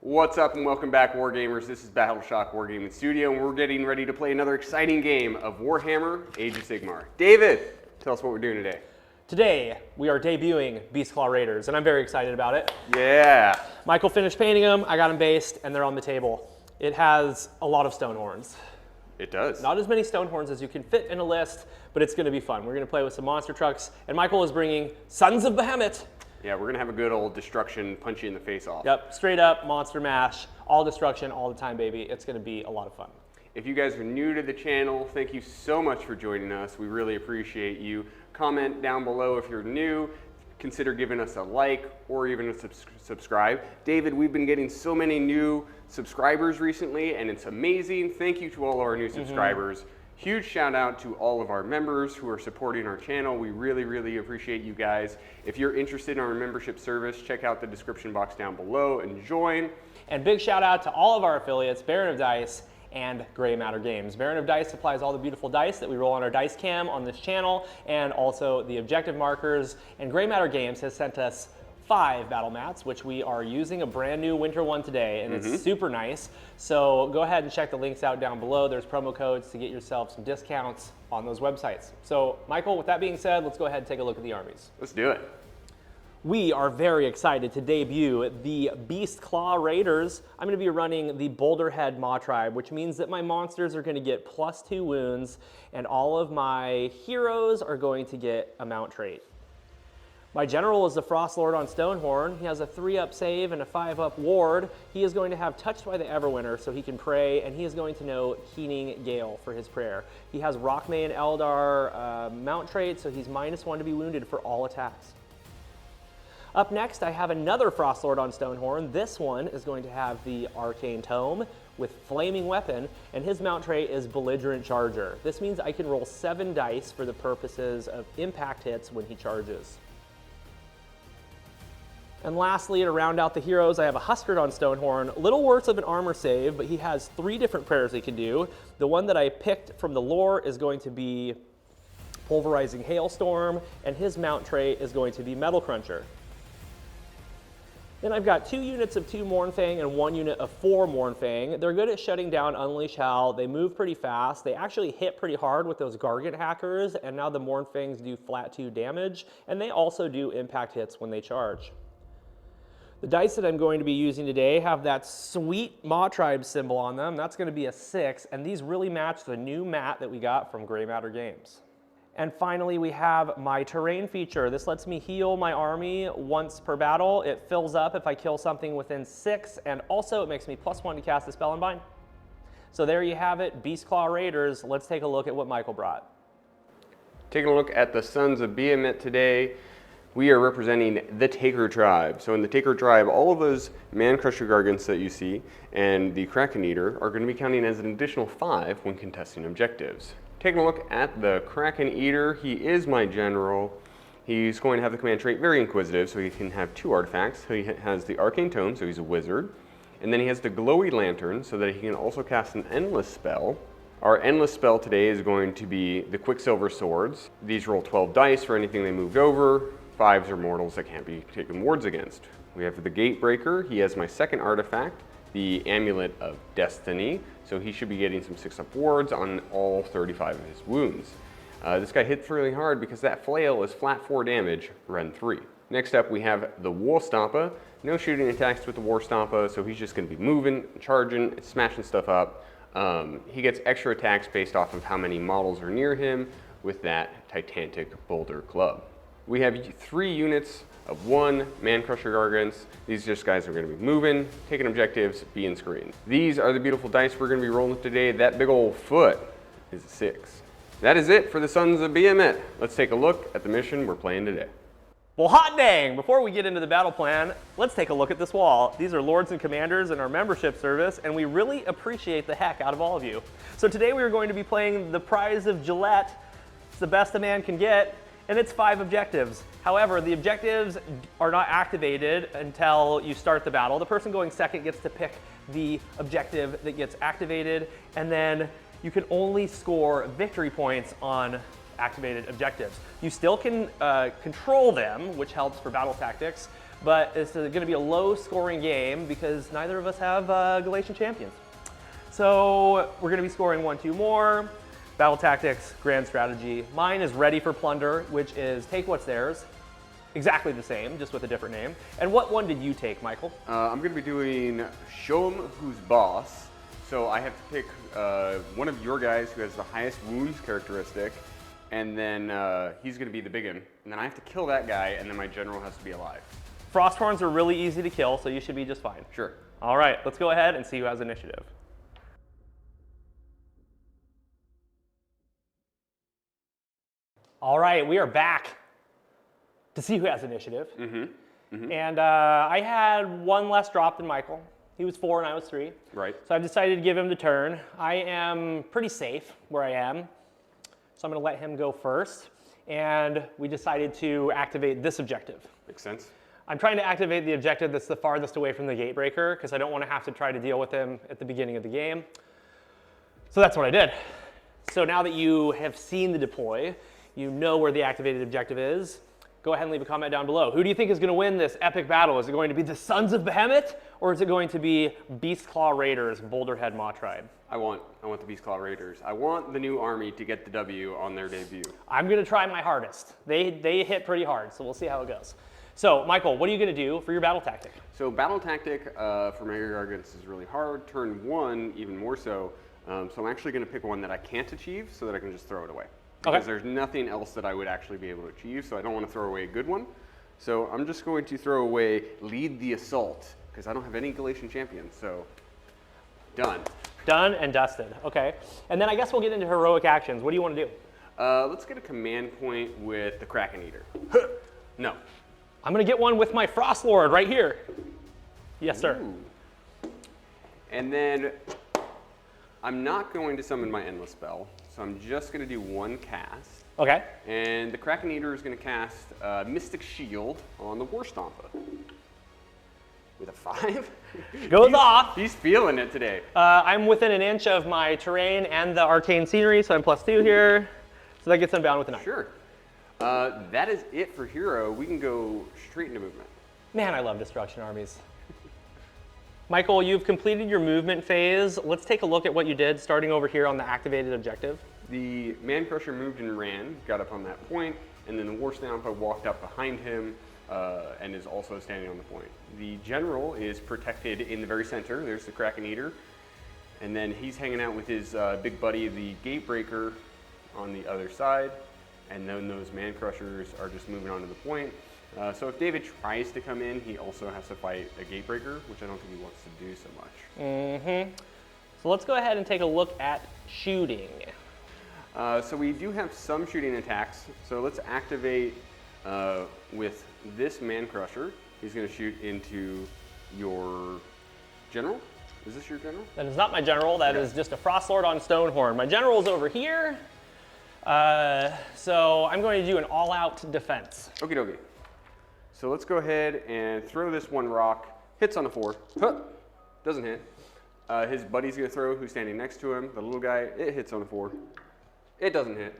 What's up and welcome back, Wargamers. This is Battleshock Wargaming Studio, and we're getting ready to play another exciting game of Warhammer Age of Sigmar. David, tell us what we're doing today. Today, we are debuting Beastclaw Raiders, and I'm very excited about it. Yeah. Michael finished painting them, I got them based, and they're on the table. It has a lot of stone horns. It does. Not as many stone horns as you can fit in a list, but it's gonna be fun. We're gonna play with some monster trucks, and Michael is bringing Sons of Behemat. Yeah, we're gonna have a good old destruction, punch you in the face off. Yep, straight up monster mash, all destruction, all the time, baby. It's gonna be a lot of fun. If you guys are new to the channel, thank you so much for joining us. We really appreciate you. Comment down below if you're new. Consider giving us a like or even a subscribe. David, we've been getting so many new subscribers recently, and it's amazing. Thank you to all our new subscribers. Huge shout out to all of our members who are supporting our channel. We really, really appreciate you guys. If you're interested in our membership service, check out the description box down below and join. And big shout out to all of our affiliates, Baron of Dice and Grey Matter Games. Baron of Dice supplies all the beautiful dice that we roll on our dice cam on this channel, and also the objective markers. And Grey Matter Games has sent us 5 battle mats, which we are using a brand new winter one today, and it's super nice. So go ahead and check the links out down below. There's promo codes to get yourself some discounts on those websites. So Michael, with that being said, let's go ahead and take a look at the armies. Let's do it. We are very excited to debut the Beastclaw Raiders. I'm going to be running the Boulderhead Maw Tribe, which means that my monsters are going to get +2 wounds, and all of my heroes are going to get a mount trait. My general is the Frost Lord on Stonehorn. He has a 3-up save and a 5-up ward. He is going to have Touched by the Everwinter so he can pray, and he is going to know Keening Gale for his prayer. He has Rockmane Eldar mount trait, so he's -1 to be wounded for all attacks. Up next, I have another Frost Lord on Stonehorn. This one is going to have the Arcane Tome with Flaming Weapon, and his mount trait is Belligerent Charger. This means I can roll 7 dice for the purposes of impact hits when he charges. And lastly, to round out the heroes, I have a Huskard on Stonehorn. Little worse of an armor save, but he has 3 different prayers he can do. The one that I picked from the lore is going to be Pulverizing Hailstorm, and his mount trait is going to be Metal Cruncher. Then I've got 2 units of 2 Mournfang and 1 unit of 4 Mournfang. They're good at shutting down Unleash Hell. They move pretty fast. They actually hit pretty hard with those Gargant hackers, and now the Mournfangs do flat 2 damage, and they also do impact hits when they charge. The dice that I'm going to be using today have that sweet Maw Tribe symbol on them. That's going to be a 6, and these really match the new mat that we got from Grey Matter Games. And finally, we have my terrain feature. This lets me heal my army once per battle. It fills up if I kill something within 6, and also it makes me +1 to cast a spell and bind. So there you have it, Beastclaw Raiders. Let's take a look at what Michael brought. Taking a look at the Sons of Behemat today. We are representing the Taker Tribe. So in the Taker Tribe, all of those Man-Crusher Gargants that you see and the Kraken Eater are going to be counting as an additional 5 when contesting objectives. Taking a look at the Kraken Eater, he is my general. He's going to have the command trait Very Inquisitive, so he can have 2 artifacts. So he has the Arcane Tome, so he's a wizard. And then he has the Glowy Lantern, so that he can also cast an Endless spell. Our Endless spell today is going to be the Quicksilver Swords. These roll 12 dice for anything they moved over. 5s are mortals that can't be taken wards against. We have the Gatebreaker. He has my 2nd artifact, the Amulet of Destiny. So he should be getting some 6-up wards on all 35 of his wounds. This guy hits really hard because that flail is flat 4 damage, Ren 3. Next up we have the War Stompa. No shooting attacks with the War Stompa, so he's just going to be moving, charging, smashing stuff up. He gets extra attacks based off of how many models are near him with that Titanic Boulder Club. We have 3 units of 1 Man-Crusher Gargants. These just guys are going to be moving, taking objectives, being screened. These are the beautiful dice we're going to be rolling today. That big old foot is a 6. That is it for the Sons of Behemat. Let's take a look at the mission we're playing today. Well, hot dang! Before we get into the battle plan, let's take a look at this wall. These are Lords and Commanders in our membership service, and we really appreciate the heck out of all of you. So today we are going to be playing the Prize of Gillette. It's the best a man can get, and it's 5 objectives. However, the objectives are not activated until you start the battle. The person going second gets to pick the objective that gets activated, and then you can only score victory points on activated objectives. You still can control them, which helps for battle tactics, but it's going to be a low-scoring game because neither of us have Galatian champions. So we're going to be scoring 1-2 more. Battle tactics, grand strategy. Mine is ready for plunder, which is take what's theirs. Exactly the same, just with a different name. And what one did you take, Michael? I'm going to be doing show 'em who's boss. So I have to pick one of your guys who has the highest wounds characteristic, and then he's going to be the big one. And then I have to kill that guy, and then my general has to be alive. Frosthorns are really easy to kill, so you should be just fine. Sure. All right, let's go ahead and see who has initiative. All right, we are back to see who has initiative. And I had one less drop than Michael. He was 4 and I was 3. Right. So I've decided to give him the turn. I am pretty safe where I am. So I'm going to let him go first. And we decided to activate this objective. Makes sense. I'm trying to activate the objective that's the farthest away from the gatebreaker because I don't want to have to try to deal with him at the beginning of the game. So that's what I did. So now that you have seen the deploy, you know where the activated objective is. Go ahead and leave a comment down below. Who do you think is going to win this epic battle? Is it going to be the Sons of Behemat, or is it going to be Beastclaw Raiders, Boulderhead Maw Tribe? I want the Beastclaw Raiders. I want the new army to get the W on their debut. I'm going to try my hardest. They hit pretty hard, so we'll see how it goes. So, Michael, what are you going to do for your battle tactic? So battle tactic for Mega Gargants is really hard. Turn 1, even more so. So I'm actually going to pick one that I can't achieve so that I can just throw it away. Because there's nothing else that I would actually be able to achieve, so I don't want to throw away a good one. So I'm just going to throw away Lead the Assault, because I don't have any Galatian champions, so done. Done and dusted, okay. And then I guess we'll get into heroic actions. What do you want to do? Let's get a command point with the Kraken Eater. No. I'm going to get one with my Frost Lord right here. Yes, sir. Ooh. And then I'm not going to summon my Endless Spell, so I'm just going to do one cast. Okay. And the Kraken Eater is going to cast Mystic Shield on the War Stompa. With a 5? Goes off. He's feeling it today. I'm within an inch of my terrain and the arcane scenery, so I'm +2 here. So that gets him bound with a 9. Sure. That is it for hero. We can go straight into movement. Man, I love destruction armies. Michael, you've completed your movement phase. Let's take a look at what you did, starting over here on the activated objective. The Man Crusher moved and ran, got up on that point, and then the War Stompa walked up behind him and is also standing on the point. The General is protected in the very center. There's the Kraken Eater. And then he's hanging out with his big buddy, the Gatebreaker, on the other side. And then those Man Crushers are just moving on to the point. So if David tries to come in, he also has to fight a Gatebreaker, which I don't think he wants to do so much. So let's go ahead and take a look at shooting. So we do have some shooting attacks. So let's activate with this Man Crusher. He's going to shoot into your General. Is this your General? That is not my General. That is just a Frost Lord on Stonehorn. My General's over here. So I'm going to do an all-out defense. Okie dokie. So let's go ahead and throw this one rock. Hits on a 4. Huh. Doesn't hit. His buddy's going to throw, who's standing next to him. The little guy, it hits on a 4. It doesn't hit.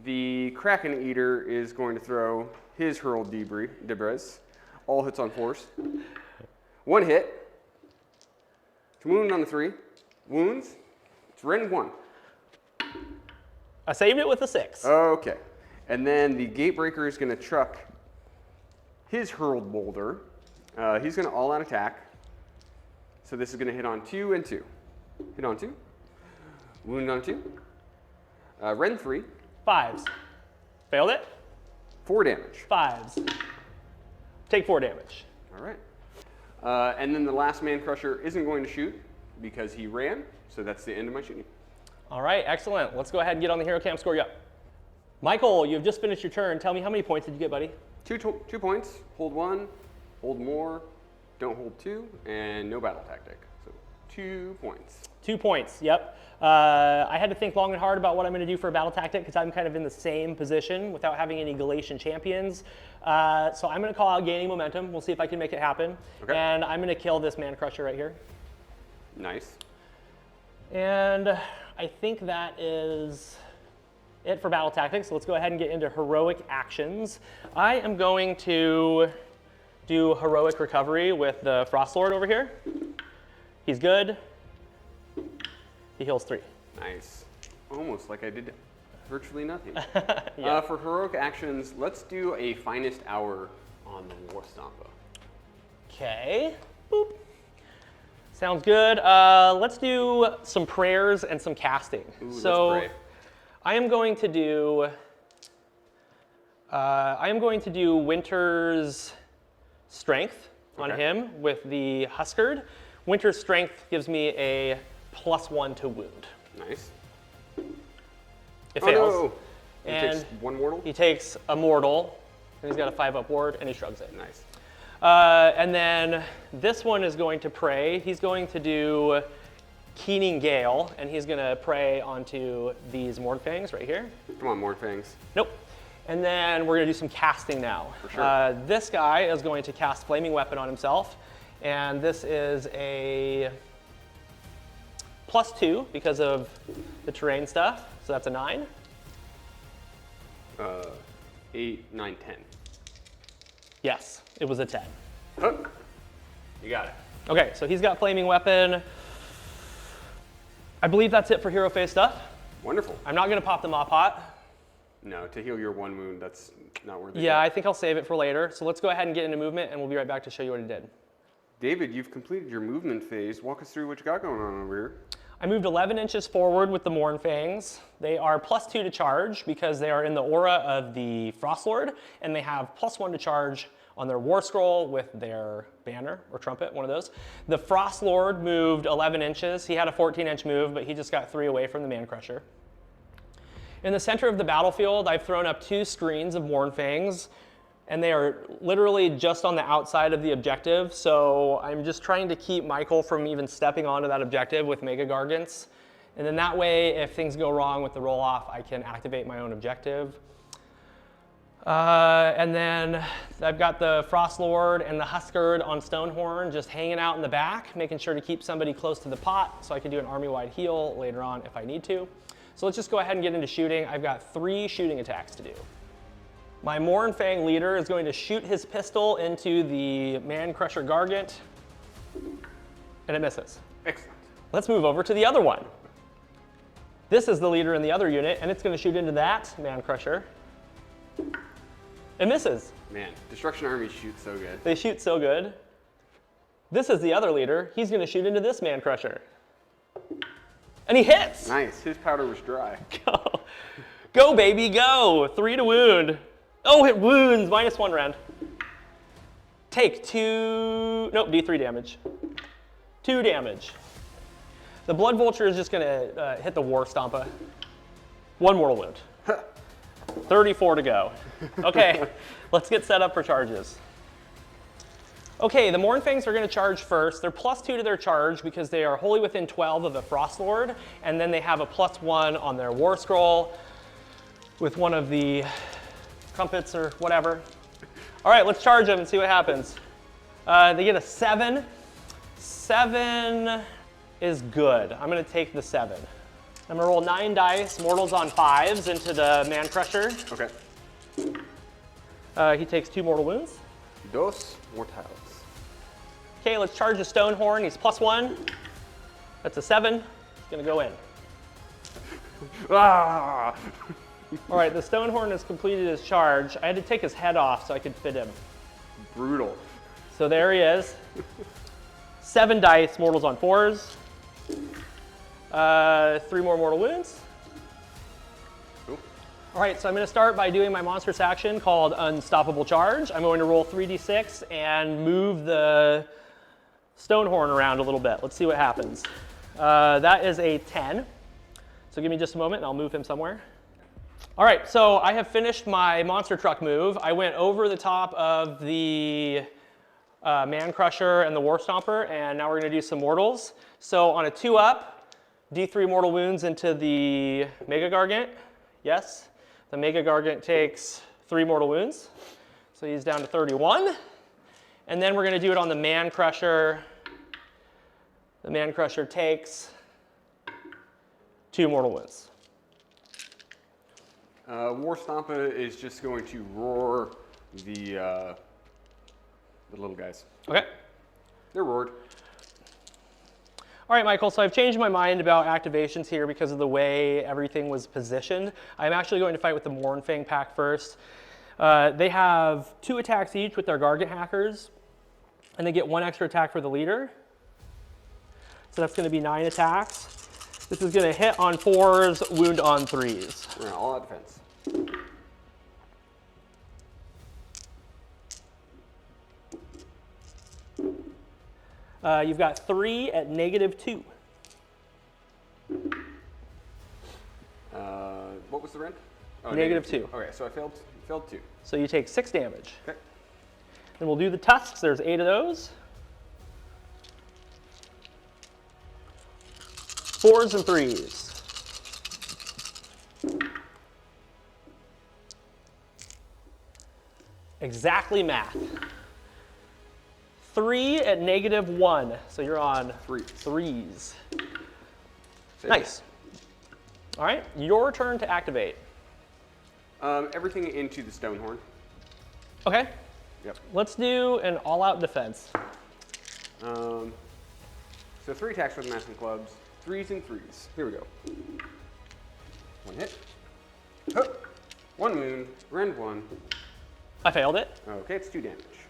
The Kraken Eater is going to throw his hurled debris. All hits on 4s. 1 hit. Wound on the 3. Wounds. It's Ren 1. I saved it with a 6. Okay. And then the Gatebreaker is going to chuck his hurled boulder. He's going to all-out attack. So this is going to hit on 2 and 2. Hit on 2. Wound on 2. Ren 3. 5s. Failed it. 4 damage. 5s. Take 4 damage. All right. And then the last Man Crusher isn't going to shoot because he ran. So that's the end of my shooting. All right, excellent. Let's go ahead and get on the hero cam, score you up. Michael, you've just finished your turn. Tell me, how many points did you get, buddy? 2 points. Hold 1. Hold more. Don't hold 2. And no battle tactic. So 2 points. 2 points, yep. I had to think long and hard about what I'm going to do for a battle tactic because I'm kind of in the same position without having any Galatian champions. So I'm going to call out gaining momentum. We'll see if I can make it happen. Okay. And I'm going to kill this Man Crusher right here. Nice. And I think that is it for battle tactics. So let's go ahead and get into heroic actions. I am going to do heroic recovery with the Frost Lord over here. He's good. He heals 3. Nice. Almost like I did virtually nothing. Yeah. For heroic actions, let's do a finest hour on the War Stompa. Okay. Boop. Sounds good. Let's do some prayers and some casting. Ooh, so let's pray. I am going to do Winter's Strength on Okay. him with the Huskered. Winter's Strength gives me a +1 to wound. Nice. It Oh, fails. no. He And takes 1 mortal? he takes a mortal, and he's got a 5-up ward, and he shrugs it. Nice. And then this one is going to pray. He's going to do Keening Gale, and he's going to pray onto these Mornfangs right here. Come on, Mornfangs. Nope. And then we're going to do some casting now. For sure. This guy is going to cast Flaming Weapon on himself, and this is a +2 because of the terrain stuff, so that's a 9. 8, 9, 10. Yes, it was a 10. Huh. You got it. Okay, so he's got Flaming Weapon. I believe that's it for hero phase stuff. Wonderful. I'm not going to pop the Mop Pot. No, to heal your 1 wound, that's not worth it. Yeah, I think I'll save it for later. So let's go ahead and get into movement, and we'll be right back to show you what he did. David, you've completed your movement phase. Walk us through what you got going on over here. I moved 11 inches forward with the Mornfangs. They are +2 to charge because they are in the aura of the Frost Lord, and they have +1 to charge on their War Scroll with their banner or trumpet, one of those. The Frost Lord moved 11 inches. He had a 14-inch move, but he just got 3 away from the Man Crusher. In the center of the battlefield, I've thrown up 2 screens of Mornfangs, and they are literally just on the outside of the objective, so I'm just trying to keep Michael from even stepping onto that objective with Mega Gargants. And then that way, if things go wrong with the roll-off, I can activate my own objective. And then I've got the Frost Lord and the Huskered on Stonehorn just hanging out in the back, making sure to keep somebody close to the pot so I can do an army-wide heal later on if I need to. So let's just go ahead and get into shooting. I've got 3 shooting attacks to do. My Mornfang leader is going to shoot his pistol into the Man Crusher Gargant, and it misses. Excellent. Let's move over to the other one. This is the leader in the other unit, and it's going to shoot into that Man Crusher. It misses. Man, Destruction Armies shoot so good. They shoot so good. This is the other leader. He's going to shoot into this Man Crusher. And he hits! Nice. His powder was dry. Go. Go, baby, go! 3 to wound. Oh, it wounds. -1 rend. Take 2... Nope, D3 damage. 2 damage. The Blood Vulture is just going to hit the War Stompa. 1 mortal wound. 34 to go. Okay, let's get set up for charges. Okay, the Mornfangs are going to charge first. They're +2 to their charge because they are wholly within 12 of the Frost Lord, and then they have a +1 on their War Scroll with one of the trumpets or whatever. All right, let's charge them and see what happens. They get a 7. 7 is good. I'm going to take the 7. I'm going to roll 9 dice, mortals on 5s into the Man Crusher. Okay. He takes 2 mortal wounds. Dos mortals. Okay, let's charge the Stonehorn. He's +1. That's a 7. It's going to go in. Ah! All right, the Stonehorn has completed his charge. I had to take his head off so I could fit him. Brutal. So there he is. 7 dice, mortals on 4s. 3 more mortal wounds. Cool. All right, so I'm going to start by doing my monstrous action called Unstoppable Charge. I'm going to roll 3d6 and move the Stonehorn around a little bit. Let's see what happens. That is a 10. So give me just a moment and I'll move him somewhere. All right, so I have finished my monster truck move. I went over the top of the Man Crusher and the War Stomper, and now we're going to do some mortals. So on a 2-up, D3 mortal wounds into the Mega Gargant. Yes, the Mega Gargant takes 3 mortal wounds. So he's down to 31. And then we're going to do it on the Man Crusher. The Man Crusher takes 2 mortal wounds. War Stompa is just going to roar the the little guys. Okay. They're roared. All right, Michael, so I've changed my mind about activations here because of the way everything was positioned. I'm actually going to fight with the Mournfang pack first. They have 2 attacks each with their Gargant hackers, and they get 1 extra attack for the leader. So that's going to be 9 attacks. This is going to hit on 4s, wound on 3s. We're all out defense. You've got 3 at -2. What was the rent? Oh, -2. Okay, so I failed 2. So you take 6 damage. Okay. Then we'll do the tusks. There's 8 of those. 4s and 3s. Exactly math. 3 at -1, so you're on 3s. Nice. All right, your turn to activate. Everything into the Stonehorn. Okay. Yep. Let's do an all-out defense. So 3 attacks with massing clubs, 3s and 3s. Here we go. 1 hit. Huh. 1 wound, rend 1. I failed it, Okay, it's 2 damage.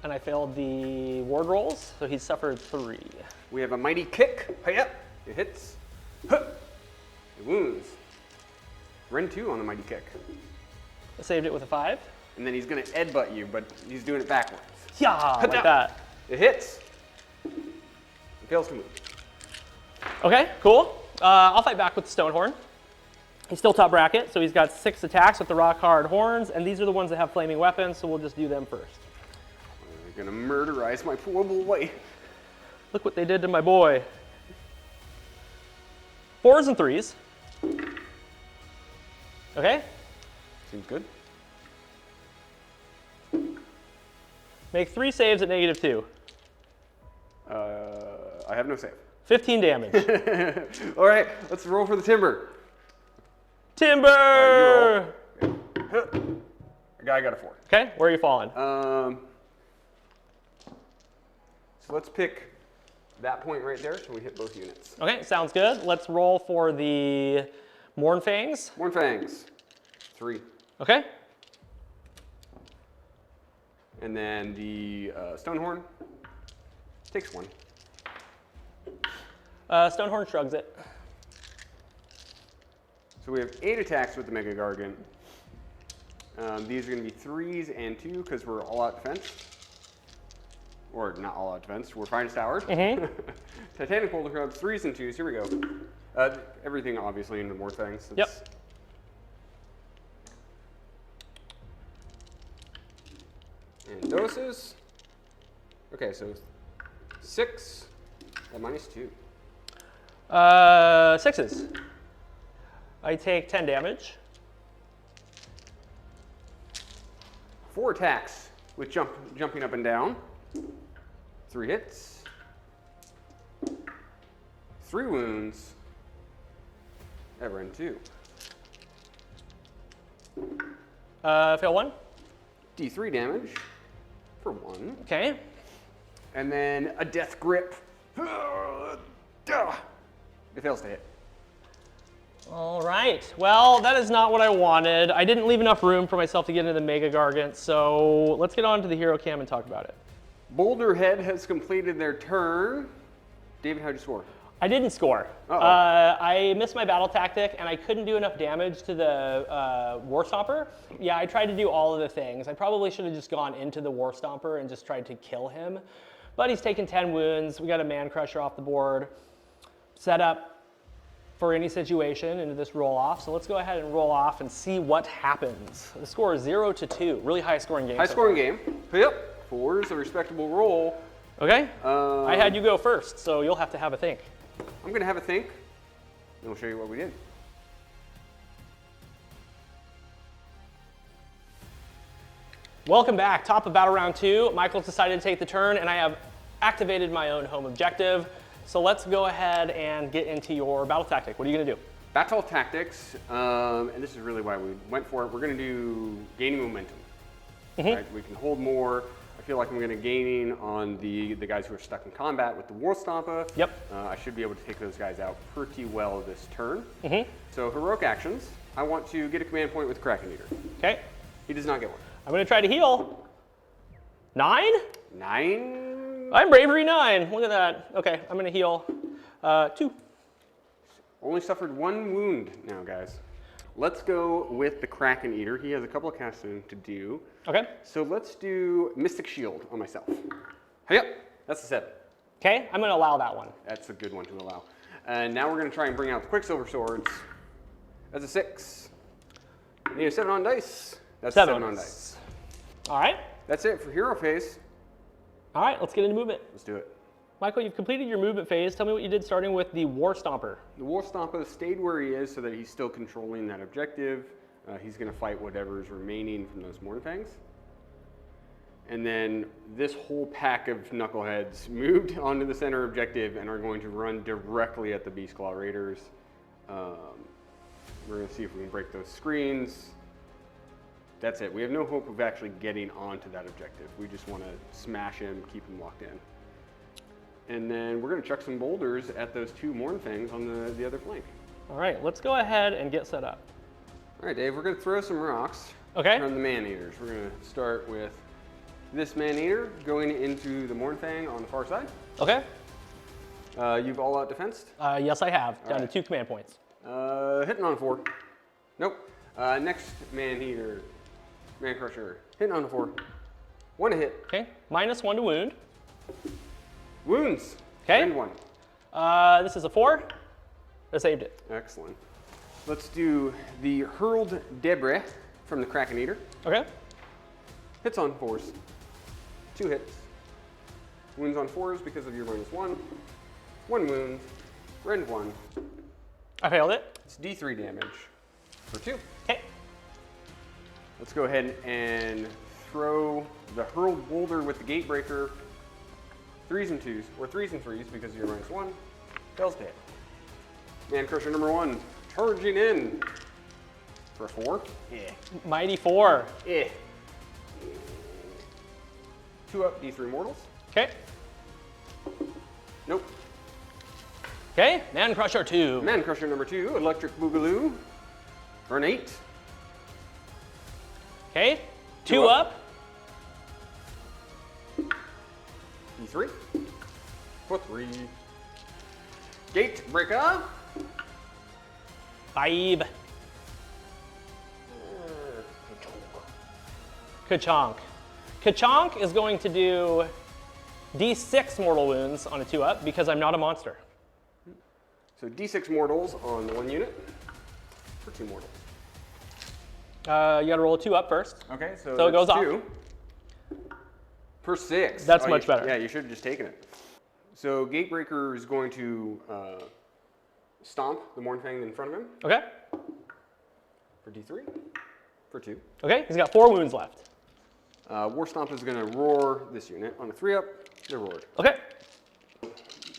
and I failed the ward rolls, so he suffered 3. We have a mighty kick. Hi-ya. It hits. Huh. It wounds. Rend 2 on the mighty kick. I saved it with a 5. And then he's going to headbutt you, but he's doing it backwards. Yeah, like that. It hits. It fails to move. Okay, cool. I'll fight back with the Stonehorn. He's still top bracket, so he's got 6 attacks with the rock hard horns, and these are the ones that have flaming weapons, so we'll just do them first. They're going to murderize my poor boy. Look what they did to my boy. 4s and 3s. Okay, Seems good. make 3 saves at -2. I have no save. 15 damage. All right, let's roll for the timber. Timber! The guy got a 4. Okay, where are you falling? So let's pick that point right there so we hit both units. Okay, sounds good. Let's roll for the Mournfangs. Mournfangs, 3. Okay. And then the Stonehorn takes 1. Stonehorn shrugs it. So we have 8 attacks with the Mega Gargant. These are going to be 3s and 2 because we're all out defense. Or not all out defense, we're finest hour. Titanic Boulder Club, 3s and 2s, here we go. Everything obviously into more things. Yep. And doses. Okay, so 6 at -2. 6s. I take 10 damage. 4 attacks with jumping up and down. 3 hits. 3 wounds. Ever in 2. Fail 1. D3 damage for 1. Okay. And then a death grip. It fails to hit. All right. Well, that is not what I wanted. I didn't leave enough room for myself to get into the Mega Gargant, so let's get on to the Hero Cam and talk about it. Boulderhead has completed their turn. David, how'd you score? I didn't score. Uh-oh. I missed my battle tactic, and I couldn't do enough damage to the War Stomper. Yeah, I tried to do all of the things. I probably should have just gone into the War Stomper and just tried to kill him. But he's taken 10 wounds. We got a Man Crusher off the board. Set up for any situation into this roll off. So let's go ahead and roll off and see what happens. The score is 0-2. Really high scoring game. High scoring game. Yep. 4 is a respectable roll. Okay. I had you go first, so you'll have to have a think. I'm going to have a think, and we'll show you what we did. Welcome back. Top of battle round 2. Michael's decided to take the turn, and I have activated my own home objective. So let's go ahead and get into your battle tactic. What are you going to do? Battle tactics, and this is really why we went for it. We're going to do gaining momentum. Right? We can hold more. I feel like I'm going to gain on the guys who are stuck in combat with the War Stompa. Yep. I should be able to take those guys out pretty well this turn. So heroic actions. I want to get a command point with Kraken Eater. Okay. He does not get one. I'm going to try to heal. 9? 9. I'm bravery 9. Look at that. Okay, I'm going to heal 2. Only suffered 1 wound now, guys. Let's go with the Kraken Eater. He has a couple of casting to do. Okay. So let's do Mystic Shield on myself. Yep, that's a 7. Okay, I'm going to allow that one. That's a good one to allow. And now we're going to try and bring out the Quicksilver Swords. That's a 6. Need a 7 on dice. That's 7 on dice. All right. That's it for hero phase. All right, let's get into movement. Let's do it. Michael, you've completed your movement phase. Tell me what you did starting with the War Stomper. The War Stompa stayed where he is so that he's still controlling that objective. He's going to fight whatever is remaining from those Mornfangs. And then this whole pack of knuckleheads moved onto the center objective and are going to run directly at the Beastclaw Raiders. We're going to see if we can break those screens. That's it. We have no hope of actually getting onto that objective. We just want to smash him, keep him locked in. And then we're going to chuck some boulders at those 2 Mornfangs on the other flank. All right, let's go ahead and get set up. All right, Dave, we're going to throw some rocks Okay. from the Man-Eaters. We're going to start with this Man-Eater going into the Mornfang on the far side. Okay. You've all-out defensed? Yes, I have. Down right. to 2 command points. Hitting on a 4. Nope. Next Man-Eater, Man-Crusher, hitting on a 4. 1 to hit. Okay. -1 to wound. Wounds. Okay. And 1. This is a 4. I saved it. Excellent. Let's do the Hurled Debris from the Kraken Eater. Okay. Hits on 4s. 2 hits. Wounds on 4s because of your -1. 1 wound. Rend 1. I failed it. It's D3 damage for 2. Okay. Let's go ahead and throw the Hurled Boulder with the Gatebreaker. 3s and 2s, or 3s and 3s because of your -1. Fails to hit. Man Crusher number 1, charging in for a 4. Yeah. Mighty 4. Yeah. 2 up, D3 mortals. Okay. Nope. Okay. Man Crusher 2. Man Crusher number 2, Electric Boogaloo for an 8. Okay. 2 up. D3 for 3. Gatebreaker. 5. Ka-chonk. Ka-chonk is going to do D6 mortal wounds on a 2 up because I'm not a monster. So D6 mortals on the 1 unit for 2 mortals. You gotta roll a 2 up first. Okay, so it goes that's off. 2 per 6. That's much better. Yeah, you should have just taken it. So Gatebreaker is going to stomp the Mornfang in front of him Okay. for D3 for 2. Okay, he's got 4 wounds left. War Stomp is going to roar this unit on a 3 up. They're roared. Okay.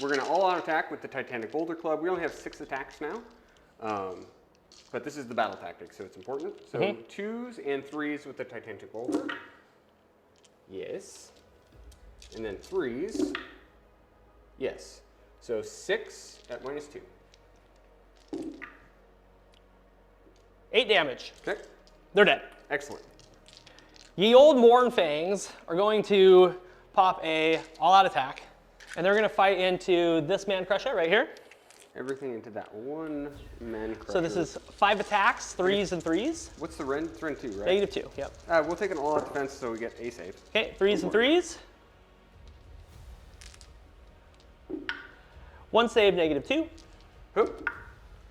We're going to all-out attack with the Titanic Boulder Club. We only have 6 attacks now, but this is the battle tactic, so it's important. So 2s and 3s with the Titanic Boulder. Yes. And then 3s. Yes. So 6 at -2. 8 damage. Okay. They're dead. Excellent. Ye old Mornfangs are going to pop a all-out attack, and they're going to fight into this Man Crusher right here. Everything into that one Man Crusher. So this is 5 attacks, 3s and 3s. What's the rend? It's rend 2, right? -2, yep. We'll take an all-out defense so we get a save. Okay, 3s and 3s. 1 save, -2. Hoop.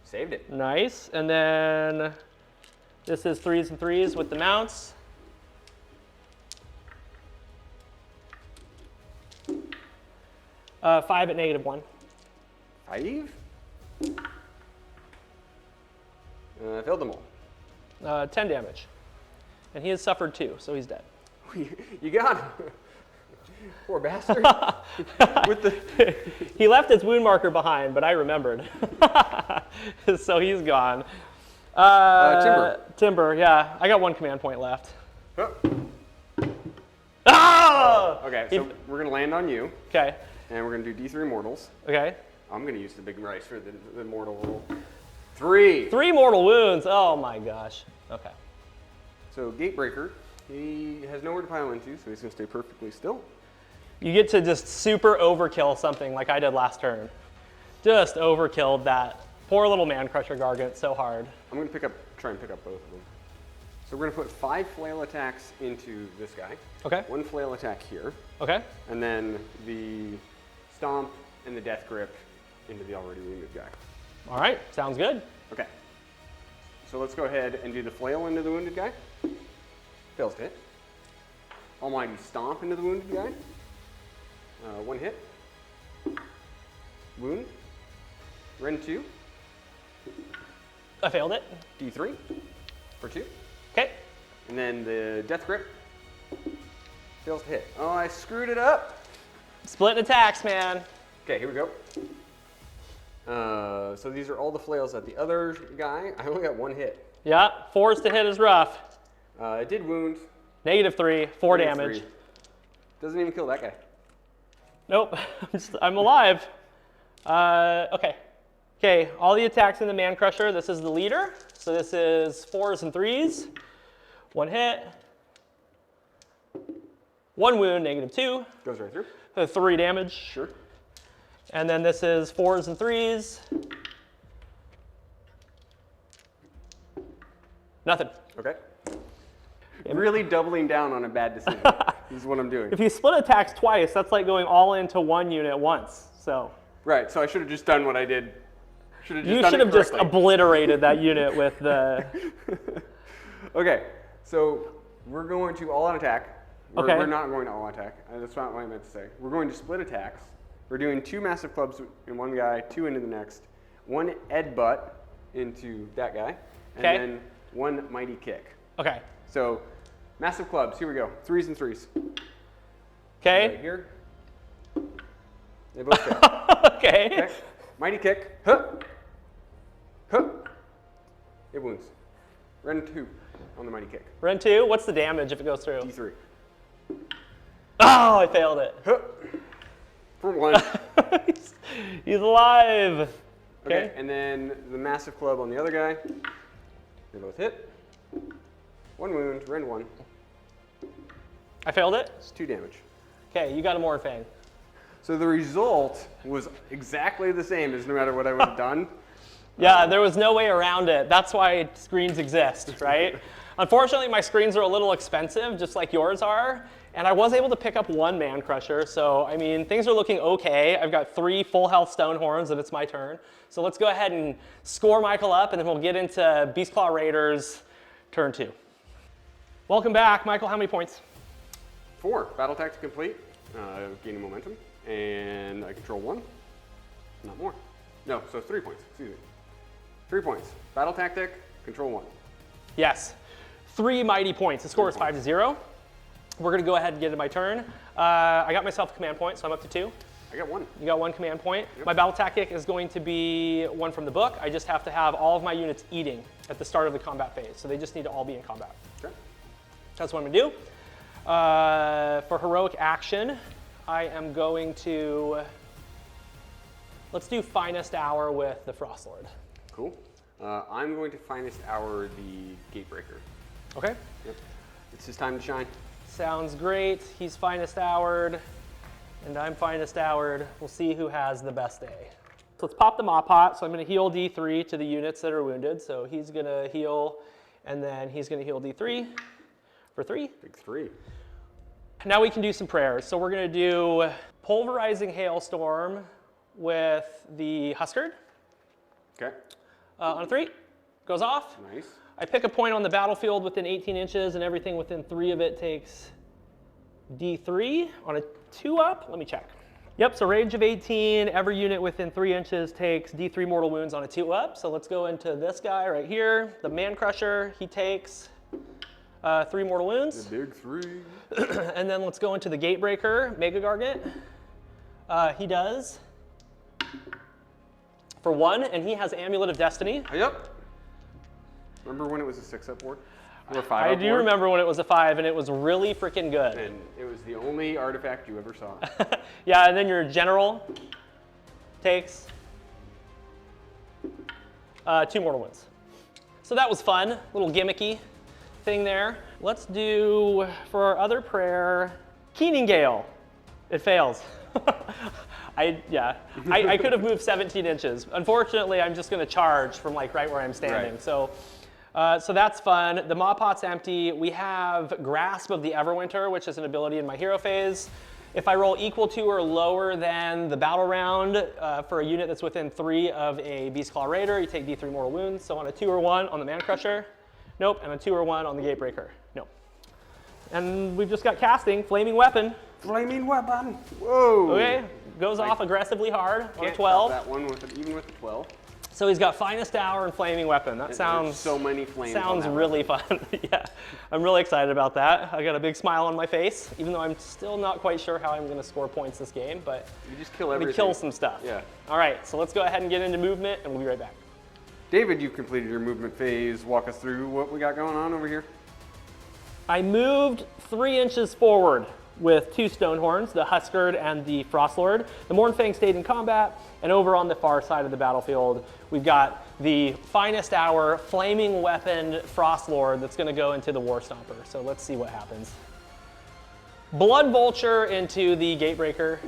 Saved it. Nice. And then this is 3s and 3s with the mounts. Five at -1. 5? Failed them all. 10 damage. And he has suffered 2, so he's dead. You got him. Poor bastard. With the He left his wound marker behind, but I remembered. So he's gone. Timber. Timber, yeah. I got 1 command point left. Oh. Oh! Okay, so we're gonna land on you, Okay. and we're gonna do D3 mortals. Okay. I'm gonna use the big rice for the mortal roll. 3. 3 mortal wounds. Oh my gosh. Okay. So Gatebreaker, he has nowhere to pile into, so he's gonna stay perfectly still. You get to just super overkill something like I did last turn. Just overkilled that poor little Man Crusher Gargant so hard. I'm gonna try and pick up both of them. So we're gonna put 5 flail attacks into this guy. Okay. 1 flail attack here. Okay. And then the stomp and the death grip into the already wounded guy. All right. Sounds good. Okay. So let's go ahead and do the flail into the wounded guy. Fails to hit. Almighty stomp into the wounded guy. 1 hit. Wound. Rend 2. I failed it. D3 for 2. Okay. And then the death grip. Fails to hit. Oh, I screwed it up. Splitting attacks, man. Okay, here we go. So these are all the flails at the other guy. I only got 1 hit. Yeah. 4s to hit is rough. It did wound. -3. 4 Negative damage. 3. Doesn't even kill that guy. Nope. I'm alive. Okay. Okay. All the attacks in the Man Crusher. This is the leader. So this is 4s and 3s. 1 hit. 1 wound. -2. Goes right through. 3 damage. Sure. And then this is 4s and 3s. Nothing. Okay. Really doubling down on a bad decision. This is what I'm doing. If you split attacks twice, that's like going all into 1 unit once. So Right, so I should have just done what I did. you should have just obliterated that unit with the. Okay, so we're going to all-out attack. Okay. We're not going to all-out attack. That's not what I meant to say. We're going to split attacks. We're doing 2 massive clubs in one guy, 2 into the next, 1 Ed butt into that guy, and Okay. then 1 mighty kick. Okay. So massive clubs, here we go. 3s and 3s. Okay. Right here. They both fail. Okay. Okay. Mighty kick. Huh. Huh. It wounds. Rend 2 on the mighty kick. Rend 2. What's the damage if it goes through? D3. Oh, I failed it. Huh. For 1. He's alive. Okay, and then the massive club on the other guy. They both hit. 1 wound, rend 1. I failed it. It's 2 damage. Okay, you got a Morphang. So the result was exactly the same as no matter what I would have done. Yeah, there was no way around it. That's why screens exist, right? Unfortunately, my screens are a little expensive, just like yours are. And I was able to pick up 1 Man Crusher. So, I mean, things are looking okay. I've got 3 full health Stonehorns, and it's my turn. So let's go ahead and score Michael up, and then we'll get into Beastclaw Raiders turn 2. Welcome back. Michael, how many points? 4. Battle tactic complete. Gaining momentum. And I control 1. Not more. No, so 3 points. Excuse me. 3 points. Battle tactic, control 1. Yes. 3 mighty points. The score is 5-0. We're going to go ahead and get into my turn. I got myself a command point, so I'm up to 2. I got 1. You got 1 command point. Yep. My battle tactic is going to be 1 from the book. I just have to have all of my units eating at the start of the combat phase. So they just need to all be in combat. Okay. That's what I'm going to do. For heroic action, I am going to, let's do Finest Hour with the Frost Lord. Cool. I'm going to Finest Hour the Gatebreaker. Okay. Yep. It's his time to shine. Sounds great. He's Finest Houred, and I'm Finest Houred. We'll see who has the best day. So let's pop the Mop Pot. So I'm going to heal D3 to the units that are wounded. So he's going to heal, and then he's going to heal D3 for 3. Big 3. Now we can do some prayers. So we're going to do Pulverizing Hailstorm with the Huskard. Okay. On a 3, goes off. Nice. I pick a point on the battlefield within 18 inches, and everything within 3 of it takes D3 on a 2-up. Let me check. Yep, so range of 18, every unit within 3 inches takes D3 mortal wounds on a 2-up. So let's go into this guy right here, the Man Crusher. He takes 3 mortal wounds. The big 3. And then let's go into the Gatebreaker, Mega Gargant. He does for 1, and he has Amulet of Destiny. Yep. Remember when it was a 6-up board? Or 5 I up do ward. remember when it was a 5, and it was really freaking good. And it was the only artifact you ever saw. Yeah, and then your general takes 2 mortal wounds. So that was fun, little gimmicky thing there. Let's do, for our other prayer, Keening Gale. It fails. I could have moved 17 inches. Unfortunately, I'm just going to charge from like right where I'm standing. Right. So that's fun. The Maw Pot's empty. We have Grasp of the Everwinter, which is an ability in my hero phase. If I roll equal to or lower than the battle round for a unit that's within 3 of a Beastclaw Raider, you take D3 mortal wounds. So on a 2 or 1 on the Man Crusher, nope. And a 2 or 1 on the Gatebreaker, nope. And we've just got casting, Flaming Weapon. Flaming weapon. Whoa. Okay, goes off aggressively hard on a Can't 12. stop that one even with the 12. So he's got Finest Hour and Flaming Weapon. That sounds There's so many flames. sounds on that really fun. Yeah, I'm really excited about that. I got a big smile on my face, even though I'm still not quite sure how I'm going to score points this game. But You just kill we everything. kill some stuff. Yeah. All right, so let's go ahead and get into movement, and we'll be right back. David, you've completed your movement phase. Walk us through what we got going on over here. I moved 3 inches forward with 2 Stonehorns, the Huskard and the Frostlord. The Mournfang stayed in combat, and over on the far side of the battlefield, we've got the Finest Hour Flaming Weapon Frostlord that's going to go into the War Stomper. So let's see what happens. Blood Vulture into the Gatebreaker.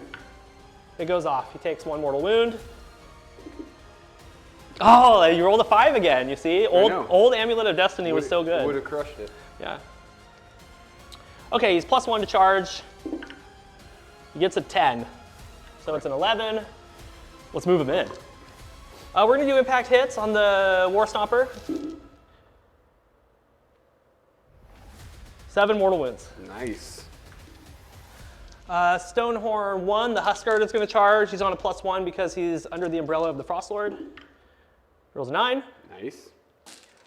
It goes off. He takes 1 mortal wound. Oh, you rolled a 5 again, you see? Old Amulet of Destiny was so good. Would have crushed it. Yeah. Okay, he's +1 to charge. He gets a 10. So it's an 11. Let's move him in. We're going to do impact hits on the War Stomper. 7 mortal wounds. Nice. Stonehorn 1, the Huskard is going to charge. He's on a +1 because he's under the umbrella of the Frostlord. Rolls a 9. Nice.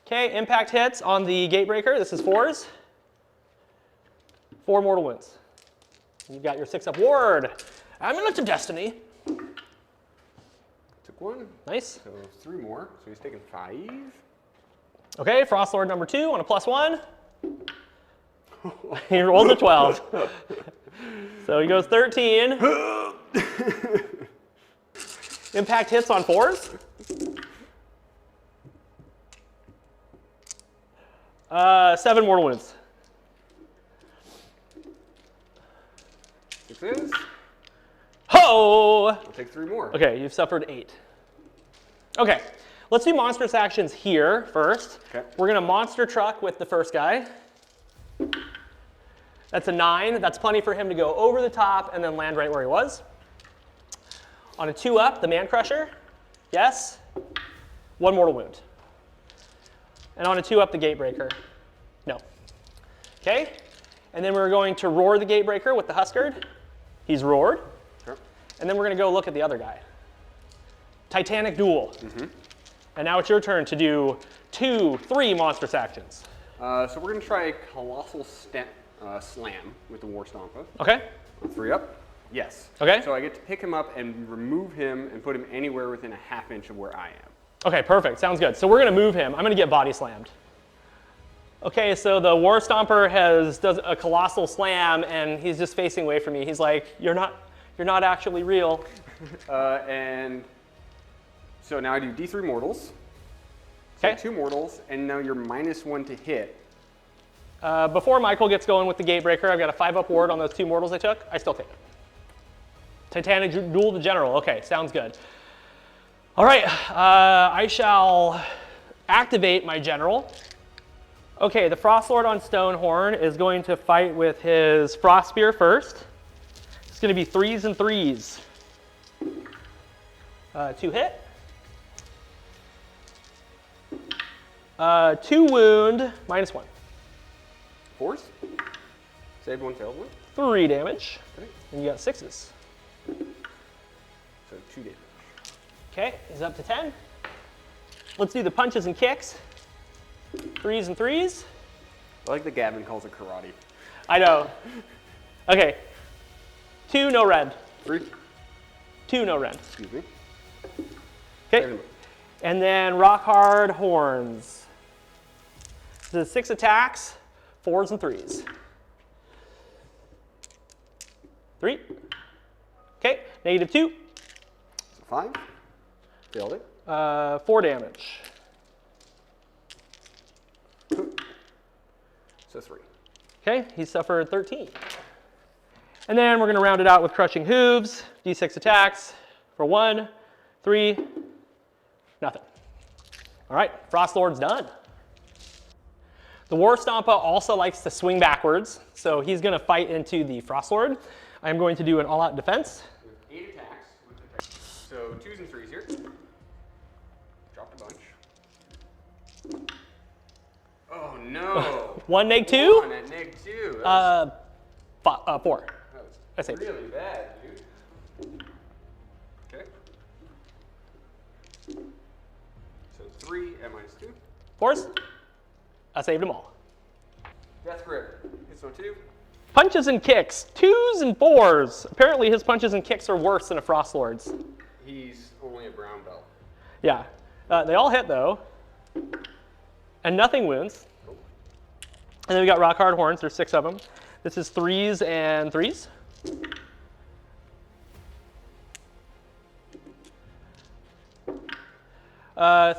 Okay, impact hits on the Gatebreaker. This is 4s. 4 mortal wounds. You've got your 6-up ward. Amulet of Destiny. Took 1. Nice. So 3 more. So he's taking 5. Okay, Frostlord number 2 on a +1. He rolls a 12. So he goes 13. Impact hits on 4s. 7 mortal wounds. 6s. Ho! I'll take 3 more. Okay, you've suffered 8. Okay, let's do monstrous actions here first. Okay. We're gonna monster truck with the first guy. That's a 9. That's plenty for him to go over the top and then land right where he was. On a 2-up, the Man Crusher. Yes. 1 mortal wound. And on a 2-up, the Gatebreaker. No. Okay. And then we're going to roar the Gatebreaker with the Huskard. He's roared. Sure. And then we're going to go look at the other guy. Titanic Duel. And now it's your turn to do 2, 3 monstrous actions. So we're going to try a Colossal Slam with the War Stomper. Okay. On 3 up. Yes. Okay. So I get to pick him up and remove him and put him anywhere within a ½ inch of where I am. Okay, perfect. Sounds good. So we're going to move him. I'm going to get body slammed. Okay, so the War Stomper does a colossal slam, and he's just facing away from me. He's like, "You're not actually real." And so now I do D3 mortals. Okay. So 2 mortals, and now you're -1 to hit. Before Michael gets going with the Gatebreaker, I've got a 5-up ward on those 2 mortals I took. I still take it. Titanic Duel the General. Okay, sounds good. All right, I shall activate my general. Okay, the Frostlord on Stonehorn is going to fight with his Frost Spear first. It's going to be 3s and 3s. 2 hit. 2 wound, -1. 4s. Saved 1, failed 1. 3 damage. Okay. And you got 6s. So 2 damage. Okay, he's up to 10. Let's do the punches and kicks. 3s and 3s. I like that Gavin calls it karate. I know. Okay. 2, no rend. 3. 2, no rend. Excuse me. Okay. And then rock hard horns. This is 6 attacks, 4s and 3s. 3. Okay, -2. So 5. Failed it. 4 damage. So 3. Okay, he suffered 13. And then we're going to round it out with Crushing Hooves. D6 attacks for 1, 3, nothing. All right, Frost Lord's done. The War Stompa also likes to swing backwards, so he's going to fight into the Frost Lord. I'm going to do an all-out defense. 8 attacks with the so 2s and 3s here. Dropped a bunch. Oh no! 1 -2. 1 at -2. 4. I That's saved. really bad, dude. Okay. So 3 at -2. 4s. I saved them all. Death grip. Hits on 2. Punches and kicks, 2s and 4s. Apparently his punches and kicks are worse than a Frost Lord's. He's only a brown belt. Yeah. They all hit though. And nothing wounds. And then we got Rock Hard Horns, there's 6 of them. This is 3s and 3s.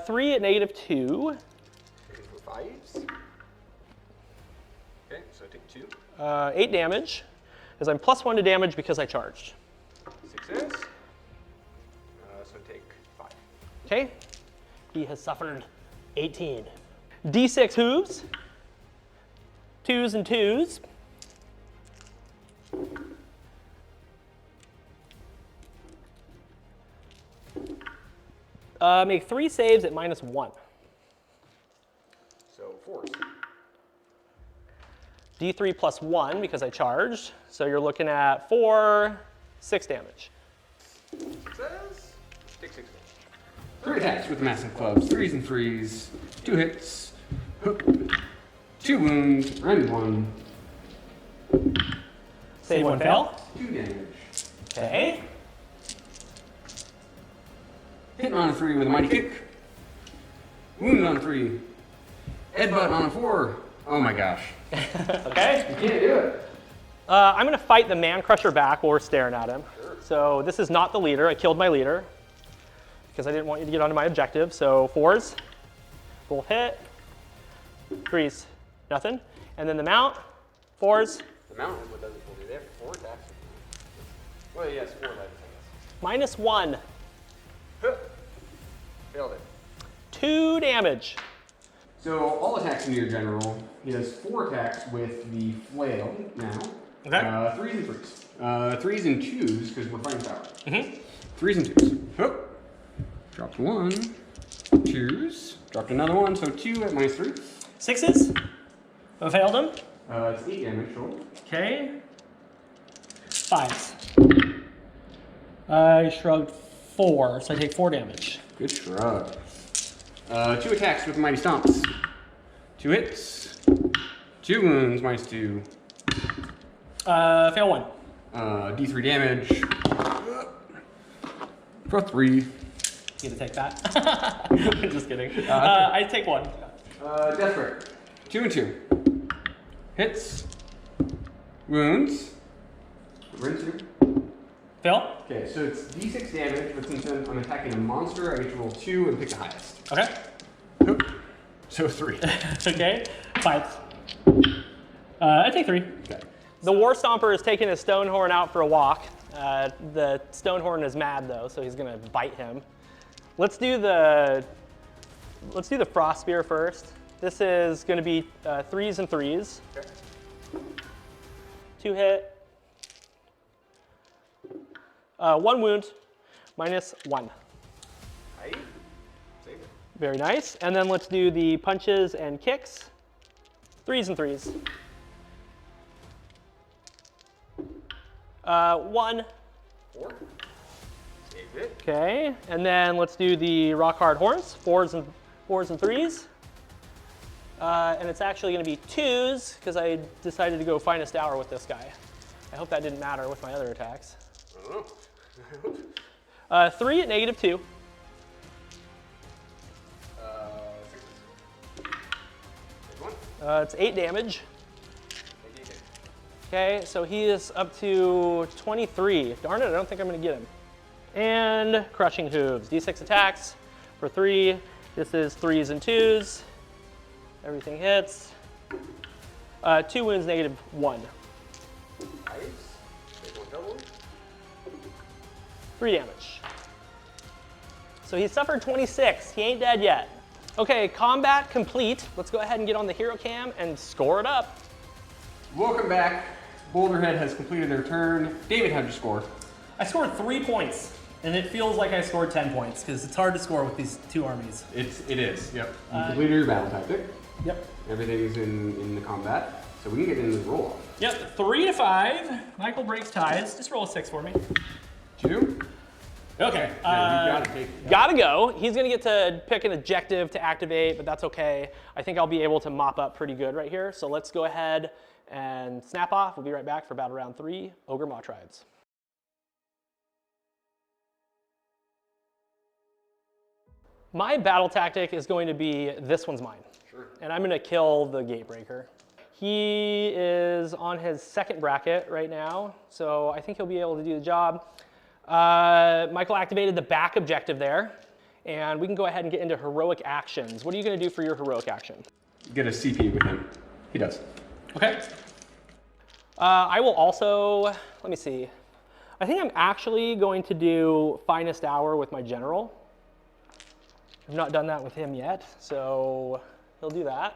Three at -2. Looking for 5s. Okay, so take 2. 8 damage, as I'm +1 to damage because I charged. 6s. So take 5. Okay, he has suffered 18. D6 hooves, 2s and 2s. Make 3 saves at -1. So 4s. D3 +1 because I charged. So you're looking at 4, 6 damage. 6s. Take 6 damage. 3 attacks with massive clubs. 3s and 3s. 2 hits. Hook. 2 wounds. Rend 1. Save 1 fail. 2 damage. Okay. Hitting on a 3 with a mighty kick. Wound on a 3. Headbutt on a 4. Oh my gosh. Okay. You can't do it. I'm going to fight the Man Crusher back while we're staring at him. Sure. So this is not the leader. I killed my leader because I didn't want you to get onto my objective. So 4s. Both hit. 3s. Nothing. And then the mount. 4s. The mount is what does it for me. They have 4 attacks. Well, yes, 4 lives, I guess. -1. Huh. Failed it. 2 damage. So all attacks into your general. He has 4 attacks with the flail now. Okay. 3s and 3s. 3s and 2s because we're fighting power. 3s and 2s. Huh. Dropped 1. 2s. Dropped another 1. So 2 at -3. 6s. I failed him. It's 8 damage total. Okay. 5s. I shrugged 4, so I take 4 damage. Good shrug. 2 attacks with mighty stomps. 2 hits. 2 wounds, -2. Fail 1. D3 damage. For 3. You get to take that. I'm just kidding. I take 1. Death grip. 2 and 2. Hits. Wounds. Rend 2. Fail. Okay, so it's D6 damage, but since I'm attacking a monster, I get to roll 2 and pick the highest. Okay. So 3. Okay. 5. I take 3. Okay. The War Stomper is taking his Stonehorn out for a walk. The Stonehorn is mad though, so he's gonna bite him. Let's do the Frost Spear first. This is gonna be 3s and 3s. Okay. 2 hit. 1 wound, -1. Save it. Very nice. And then let's do the punches and kicks. 3s and 3s. 1. 4. Save it. Okay. And then let's do the Rock Hard Horns. 4s and 3s. And it's actually going to be 2s because I decided to go Finest Hour with this guy. I hope that didn't matter with my other attacks. I don't know. 3 at -2. 6. Take 1. It's 8 damage. Okay, so he is up to 23. Darn it, I don't think I'm gonna get him. And Crushing Hooves. D6 attacks for 3. This is 3s and 2s. Everything hits. 2 wounds, -1. Nice. Take one double. 3 damage. So he suffered 26. He ain't dead yet. Okay, combat complete. Let's go ahead and get on the hero cam and score it up. Welcome back. Boulderhead has completed their turn. David, how'd you score? I scored 3 points, and it feels like I scored 10 points because it's hard to score with these 2 armies. It is. Yep. You completed your battle tactic. Yep. Everything's in the combat, so we can get into the roll off. Yep. 3 to 5. Michael breaks ties. Just roll a 6 for me. 2. Okay. Yeah, you gotta take it. Gotta go. He's gonna get to pick an objective to activate, but that's okay. I think I'll be able to mop up pretty good right here. So let's go ahead and snap off. We'll be right back for battle round 3, Ogre Maw Tribes. My battle tactic is going to be, this one's mine. Sure. And I'm gonna kill the Gatebreaker. He is on his 2nd bracket right now, so I think he'll be able to do the job. Michael activated the back objective there, and we can go ahead and get into heroic actions. What are you gonna do for your heroic action? Get a CP with him. He does. Okay. I will also, let me see. I think I'm actually going to do Finest Hour with my general. I've not done that with him yet, so he'll do that.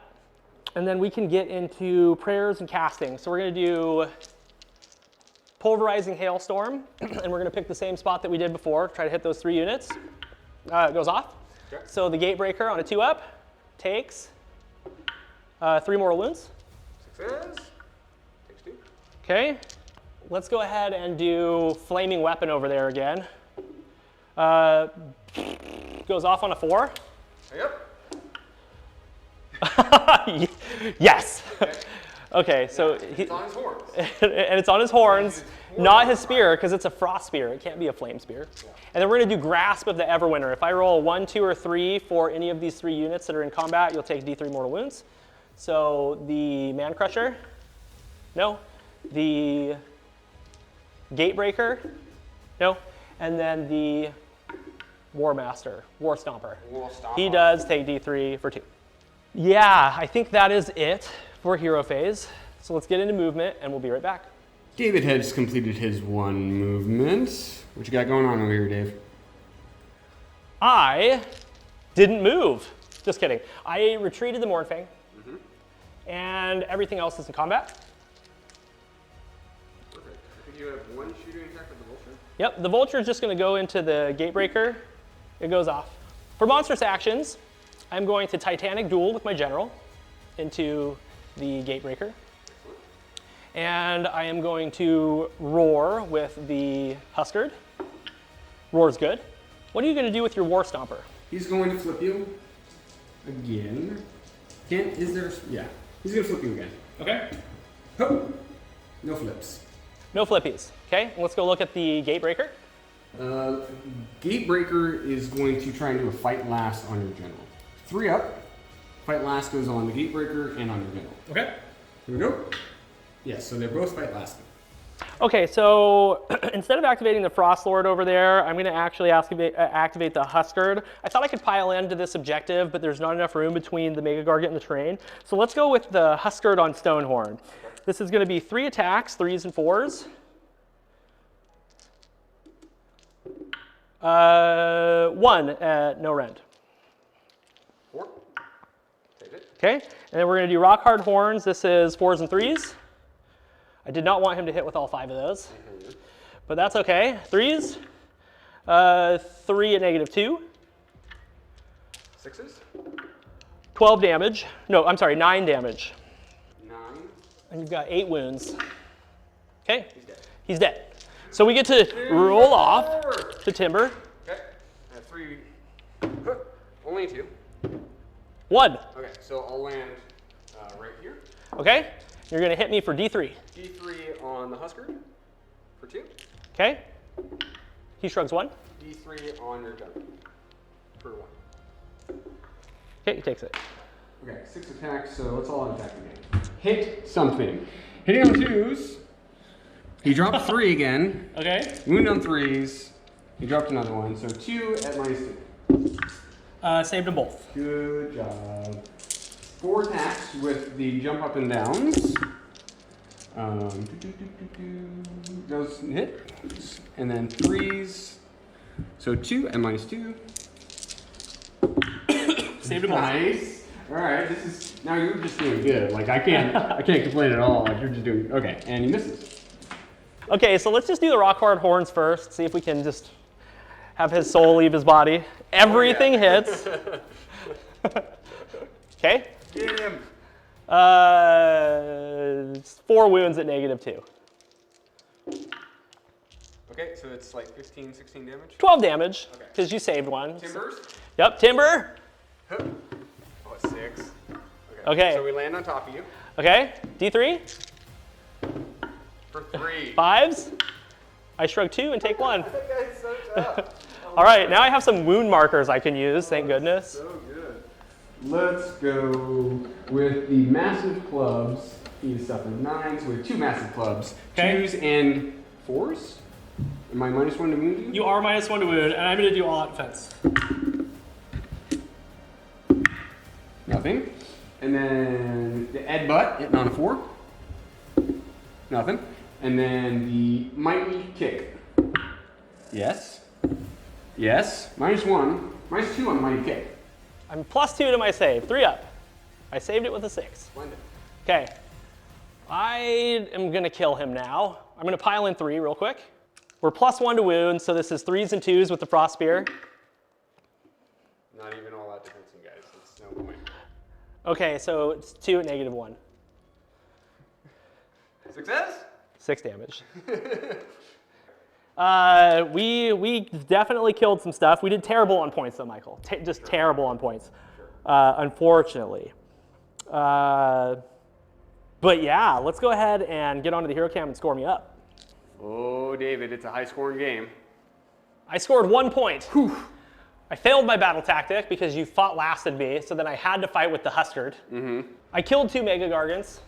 And then we can get into prayers and casting. So we're gonna do Pulverizing Hailstorm, and we're gonna pick the same spot that we did before, try to hit those 3 units. It goes off. Okay. So the Gatebreaker on a 2-up takes 3 mortal wounds. Success. Takes 2. Okay, let's go ahead and do Flaming Weapon over there again. Goes off on a 4. Yep. Yes. Okay, so It's on his horns. and it's on his horns, not his spear, because it's a frost spear. It can't be a flame spear. Yeah. And then we're gonna do Grasp of the Everwinter. If I roll a 1, 2, or 3 for any of these 3 units that are in combat, you'll take D3 mortal wounds. So the Man Crusher, no. The Gatebreaker, no. And then the War Master, War Stomper. He does take D3 for 2. Yeah, I think that is it for hero phase. So let's get into movement and we'll be right back. David has completed his 1 movement. What you got going on over here, Dave? I didn't move. Just kidding. I retreated the Mournfang, and everything else is in combat. Perfect. I think you have 1 shooting attack with the Vulture. Yep, the Vulture is just going to go into the Gatebreaker. It goes off. For monstrous actions, I'm going to Titanic Duel with my General into the Gatebreaker. And I am going to Roar with the Huskard. Roar's good. What are you going to do with your War Stomper? He's going to flip you again. Is there? Yeah. He's going to flip you again. Okay. Hup. No flips. No flippies. Okay, let's go look at the Gatebreaker. Gatebreaker is going to try and do a fight last on your general. 3 up. Fight last goes on the Gatebreaker and on your general. Okay. Here we go. Yes, so they're both fight lasting. Okay, so instead of activating the Frost Lord over there, I'm going to actually activate the Huskard. I thought I could pile into this objective, but there's not enough room between the Mega Gargant and the terrain. So let's go with the Huskard on Stonehorn. This is going to be 3 attacks, 3s and 4s. 1 at no rend. 4. Take it. Okay, and then we're going to do Rock Hard Horns. This is 4s and 3s. I did not want him to hit with all 5 of those, but that's okay. 3s, 3 at -2. 6s. 12 damage. No, I'm sorry, 9 damage. 9. And you've got 8 wounds. Okay, He's dead. he's dead. So we get to roll off to Timber. Okay. I have 3. Only 2. 1. Okay, so I'll land right here. Okay, you're going to hit me for D3. D3 on the Huskard for 2. Okay, he shrugs 1. D3 on your gun for 1. Okay, he takes it. Okay, 6 attacks, so let's all attack again. Hit something. Hitting on 2s. He dropped 3 again. Okay. Wound on 3s. He dropped another one, so 2 at -2. Saved them both. Good job. 4 attacks with the jump up and downs. Those hit. And then 3s. So 2 at -2. Saved them all. Nice. All right, this is, now you're just doing good. Like I can't complain at all. Like you're just doing, okay, and he misses. Okay, so let's just do the rock hard horns first. See if we can just have his soul leave his body. Everything hits. Okay. Get him. 4 wounds at -2. Okay, so it's like 15, 16 damage. 12 damage, Okay. because you saved one. Timbers. Yep, timber. Oh, it's 6. Okay. So we land on top of you Okay, D3. for 3. 5s. I shrug 2 and take 1. That guy's so tough. All right, now I have some wound markers I can use, thank goodness. So good. Let's go with the massive clubs. He suffered 9s with 2 massive clubs. Okay. 2s and 4s. Am I -1 to wound you? You are -1 to wound, and I'm going to do all out defense. Nothing. And then the Ed Butt hitting on a 4. Nothing. And then the Mighty Kick. Yes. Yes. -1. -2 on Mighty Kick. I'm +2 to my save, 3 up. I saved it with a 6. Splendid. Okay, I am gonna kill him now. I'm gonna pile in 3 real quick. We're +1 to wound, so this is 3s and 2s with the frost spear. Not even all that defensive, guys. It's no point. Okay, so it's 2 at -1. Success? 6 damage. We definitely killed some stuff. We did terrible on points though, Michael. Just terrible on points, unfortunately. But yeah, let's go ahead and get onto the hero cam and score me up. Oh, David, it's a high-scoring game. I scored 1 point. Whew. I failed my battle tactic because you fought lasted me, so then I had to fight with the Huskered. I killed 2 Mega Gargants,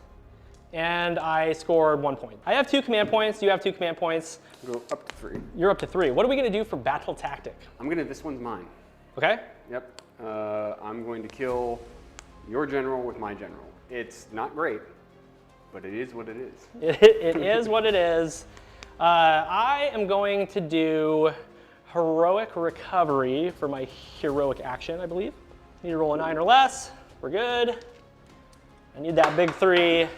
and I scored 1 point. I have 2 command points. You have 2 command points. Go up to 3. You're up to 3. What are we going to do for battle tactic? This one's mine. Okay? Yep. I'm going to kill your general with my general. It's not great, but it is what it is. It is what it is. I am going to do heroic recovery for my heroic action, I believe. Need to roll a 9 or less. We're good. I need that big 3.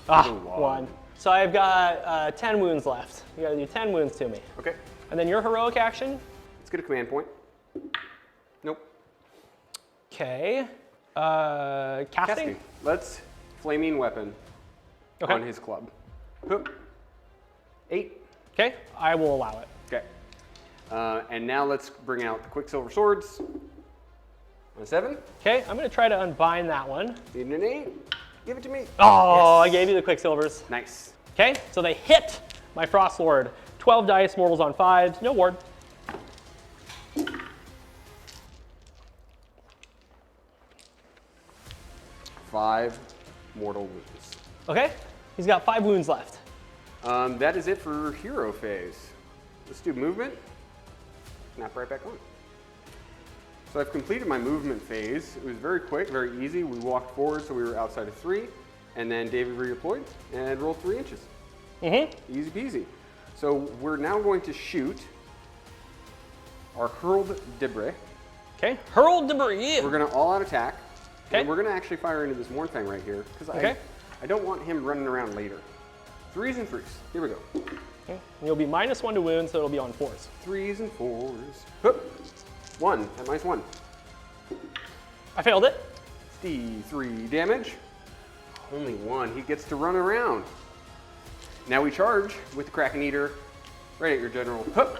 Ah, 1. So I've got 10 wounds left. You gotta do 10 wounds to me. Okay. And then your heroic action? Let's get a command point. Nope. Okay. Casting? Let's flaming weapon on his club. Hoop. 8. Okay, I will allow it. Okay. And now let's bring out the Quicksilver Swords. On a 7. Okay, I'm gonna try to unbind that one. Need an 8. Give it to me. Oh, Yes. I gave you the Quicksilvers. Nice. Okay, so they hit my Frost Lord. 12 dice, mortals on 5s, no ward. Five mortal wounds. Okay, he's got 5 wounds left. That is it for hero phase. Let's do movement. Snap right back on. So I've completed my movement phase. It was very quick, very easy. We walked forward, so we were outside of 3, and then David redeployed and rolled 3 inches. Easy peasy. So we're now going to shoot our hurled debris. Okay, hurled debris. We're going to all-out attack. Okay. And we're going to actually fire into this Morn thing right here, because I don't want him running around later. 3s and 3s. Here we go. Okay. And you'll be -1 to wound, so it'll be on 4s. 3s and 4s. Hoop. 1 at -1. I failed it. D3 damage. Only 1. He gets to run around. Now we charge with the Kraken Eater right at your general. Hoop.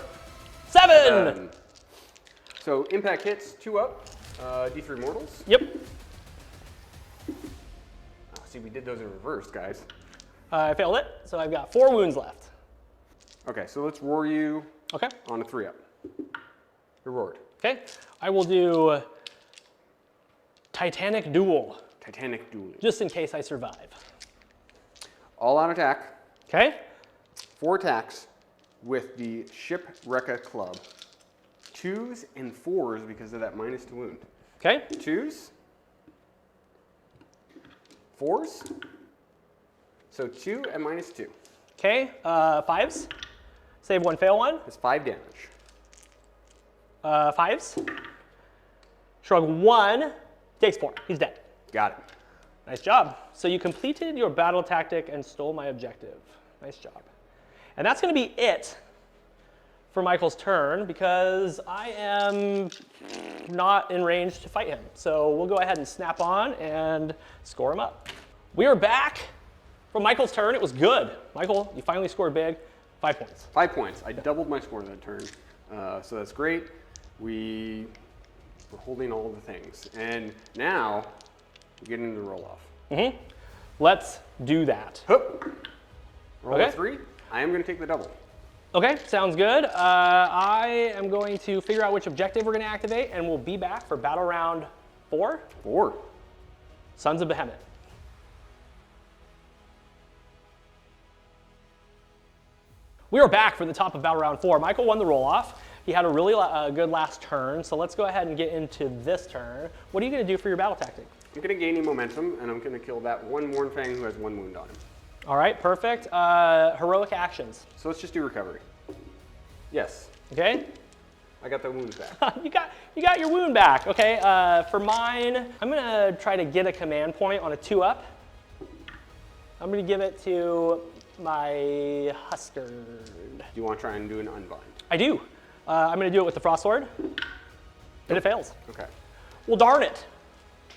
7! So impact hits, 2 up. D3 mortals. Yep. Oh, see, we did those in reverse, guys. I failed it, so I've got 4 wounds left. Okay, so let's roar you Okay. on a 3 up. You're roared. Okay. I will do Titanic Duel. Titanic dueling. just in case I survive. All out attack. Okay? 4 attacks with the Shipwrecka Club. 2s and 4s because of that -2 wound. Okay? 2s. 4s. So 2 and -2. Okay, 5s. Save 1, fail 1. That's 5 damage. 5s. Shrug 1. Takes 4. He's dead. Got it. Nice job. So you completed your battle tactic and stole my objective. Nice job. And that's going to be it for Michael's turn because I am not in range to fight him. So we'll go ahead and snap on and score him up. We are back for Michael's turn. It was good. Michael, you finally scored big. 5 points. 5 points. I doubled my score that turn. So that's great. We're holding all the things. And now we get into the roll-off. Let's do that. Hup. Roll Okay. a 3. I am going to take the double. Okay, sounds good. I am going to figure out which objective we're going to activate, and we'll be back for battle round 4. 4. Sons of Behemat. We are back for the top of battle round 4. Michael won the roll-off. He had a really good last turn, so let's go ahead and get into this turn. What are you going to do for your battle tactic? I'm going to gain momentum, and I'm going to kill that one Mournfang who has 1 wound on him. All right, perfect. Heroic actions. So let's just do recovery. Yes, Okay. I got the wounds back. you got your wound back. Okay. For mine, I'm gonna try to get a command point on a 2-up. I'm gonna give it to my Husker. Do you want to try and do an unbind? I do. I'm gonna do it with the Frost Sword, and it fails. Okay. Well, darn it.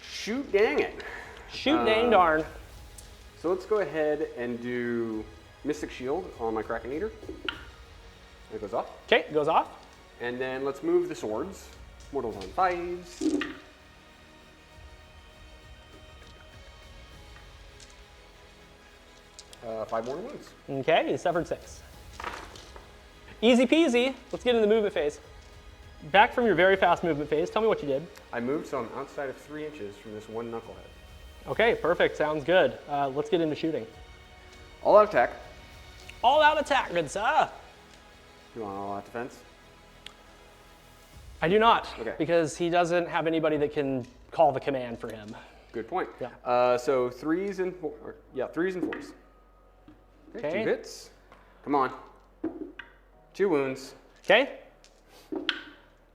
Shoot, dang it. Shoot, dang darn. So let's go ahead and do Mystic Shield on my Kraken Eater. It goes off. Okay, it goes off. And then let's move the swords. Mortals on 5s. Five more wounds. Okay, he suffered 6. Easy peasy. Let's get into the movement phase. Back from your very fast movement phase, tell me what you did. I moved so I'm outside of 3 inches from this one knucklehead. Okay, perfect. Sounds good. Let's get into shooting. All out attack. All out attack, good sir. You want all out defense? I do not, Okay. because he doesn't have anybody that can call the command for him. Good point. Yeah. So 3s and 4. Yeah, 3s and 4s. Okay. 2 Okay. hits. Come on. 2 wounds. Okay?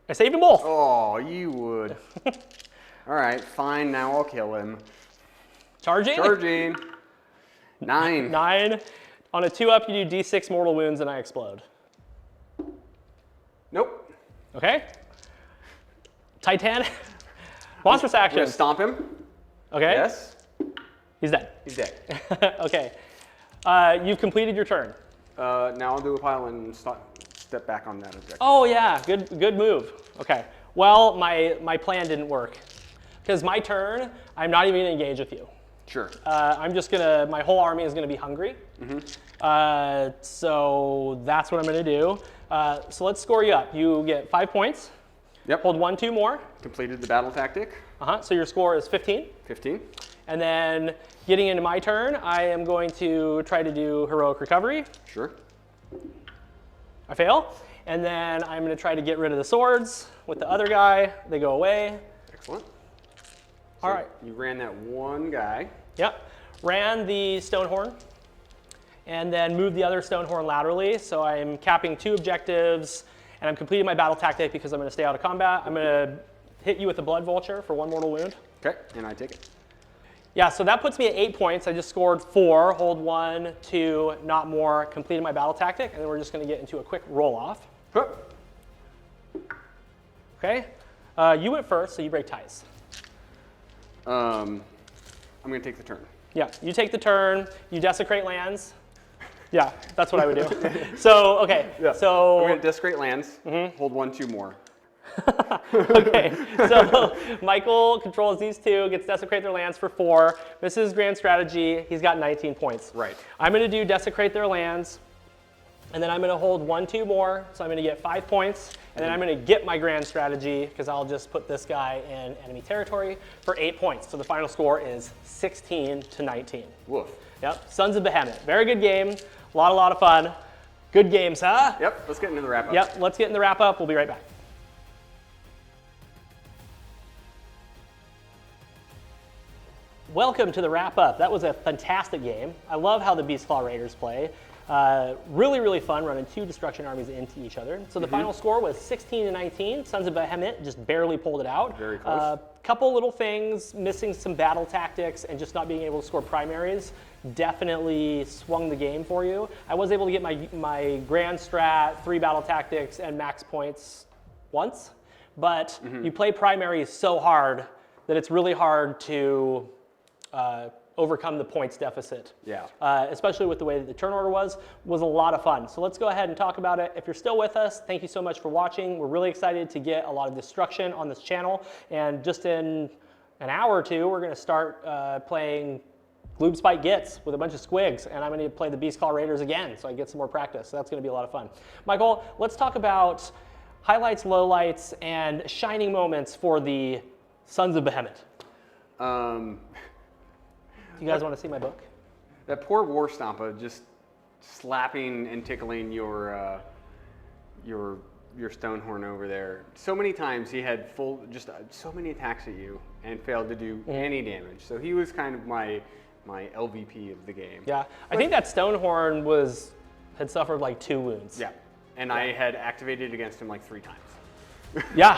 I saved them both. Oh, you would. All right, fine. Now I'll kill him. Charging? Charging. 9. 9. On a 2-up, you do D6 mortal wounds and I explode. Nope. Okay? Titanic. Monstrous I'm action. gonna stomp him. Okay? Yes. He's dead. He's dead. Okay. You've completed your turn. Now I'll do a pile and step back on that objective. Oh yeah, good move. Okay. Well, my plan didn't work. Because my turn, I'm not even gonna engage with you. Sure. My whole army is gonna be hungry. So that's what I'm gonna do. So let's score you up. You get 5 points. Yep. Hold 1, 2 more. Completed the battle tactic. So your score is 15. 15. And then getting into my turn, I am going to try to do heroic recovery. Sure. I fail. And then I'm going to try to get rid of the swords with the other guy. They go away. Excellent. All right. You ran that one guy. Yep. Ran the stone horn. And then moved the other stone horn laterally. So I'm capping 2 objectives. And I'm completing my battle tactic because I'm going to stay out of combat. I'm going to hit you with the blood vulture for 1 mortal wound. Okay, and I take it. Yeah, so that puts me at 8 points. I just scored 4, hold 1, 2, not more, completed my battle tactic, and then we're just going to get into a quick roll-off. Hup. Okay? You went first, so you break ties. I'm going to take the turn. Yeah, you take the turn, you desecrate lands. Yeah, that's what I would do. So, okay, I'm so... going to desecrate lands, hold 1, 2 more. Okay, so Michael controls these 2, gets desecrate their lands for 4. This is grand strategy. He's got 19 points. Right. I'm going to do desecrate their lands. And then I'm going to hold 1-2 more, so I'm going to get 5 points. And then I'm going to get my grand strategy, because I'll just put this guy in enemy territory for 8 points. So the final score is 16-19. Woof. Yep, Sons of Behemat. Very good game. A lot of fun. Good games, huh? Yep, let's get into the wrap up. Yep, let's get in the wrap up. We'll be right back. Welcome to the wrap up. That was a fantastic game. I love how the Beastclaw Raiders play. Really fun running 2 destruction armies into each other. So the final score was 16-19. Sons of Behemat just barely pulled it out. Very close. Couple little things, missing some battle tactics and just not being able to score primaries definitely swung the game for you. I was able to get my grand strat, 3 battle tactics, and max points once, but you play primaries so hard that it's really hard to overcome the points deficit. Yeah. Especially with the way that the turn order was a lot of fun. So let's go ahead and talk about it. If you're still with us, thank you so much for watching. We're really excited to get a lot of destruction on this channel. And just in an hour or two, we're going to start playing Gloob Spike Gits with a bunch of squigs. And I'm going to play the Beastclaw Raiders again so I get some more practice. So that's going to be a lot of fun. Michael, let's talk about highlights, lowlights, and shining moments for the Sons of Behemat. You guys want to see my book? That poor War Stompa just slapping and tickling your Stonehorn over there. So many times he had so many attacks at you and failed to do any damage. So he was kind of my LVP of the game. Yeah, I think that Stonehorn had suffered like 2 wounds. Yeah, and I had activated against him like 3 times. Yeah.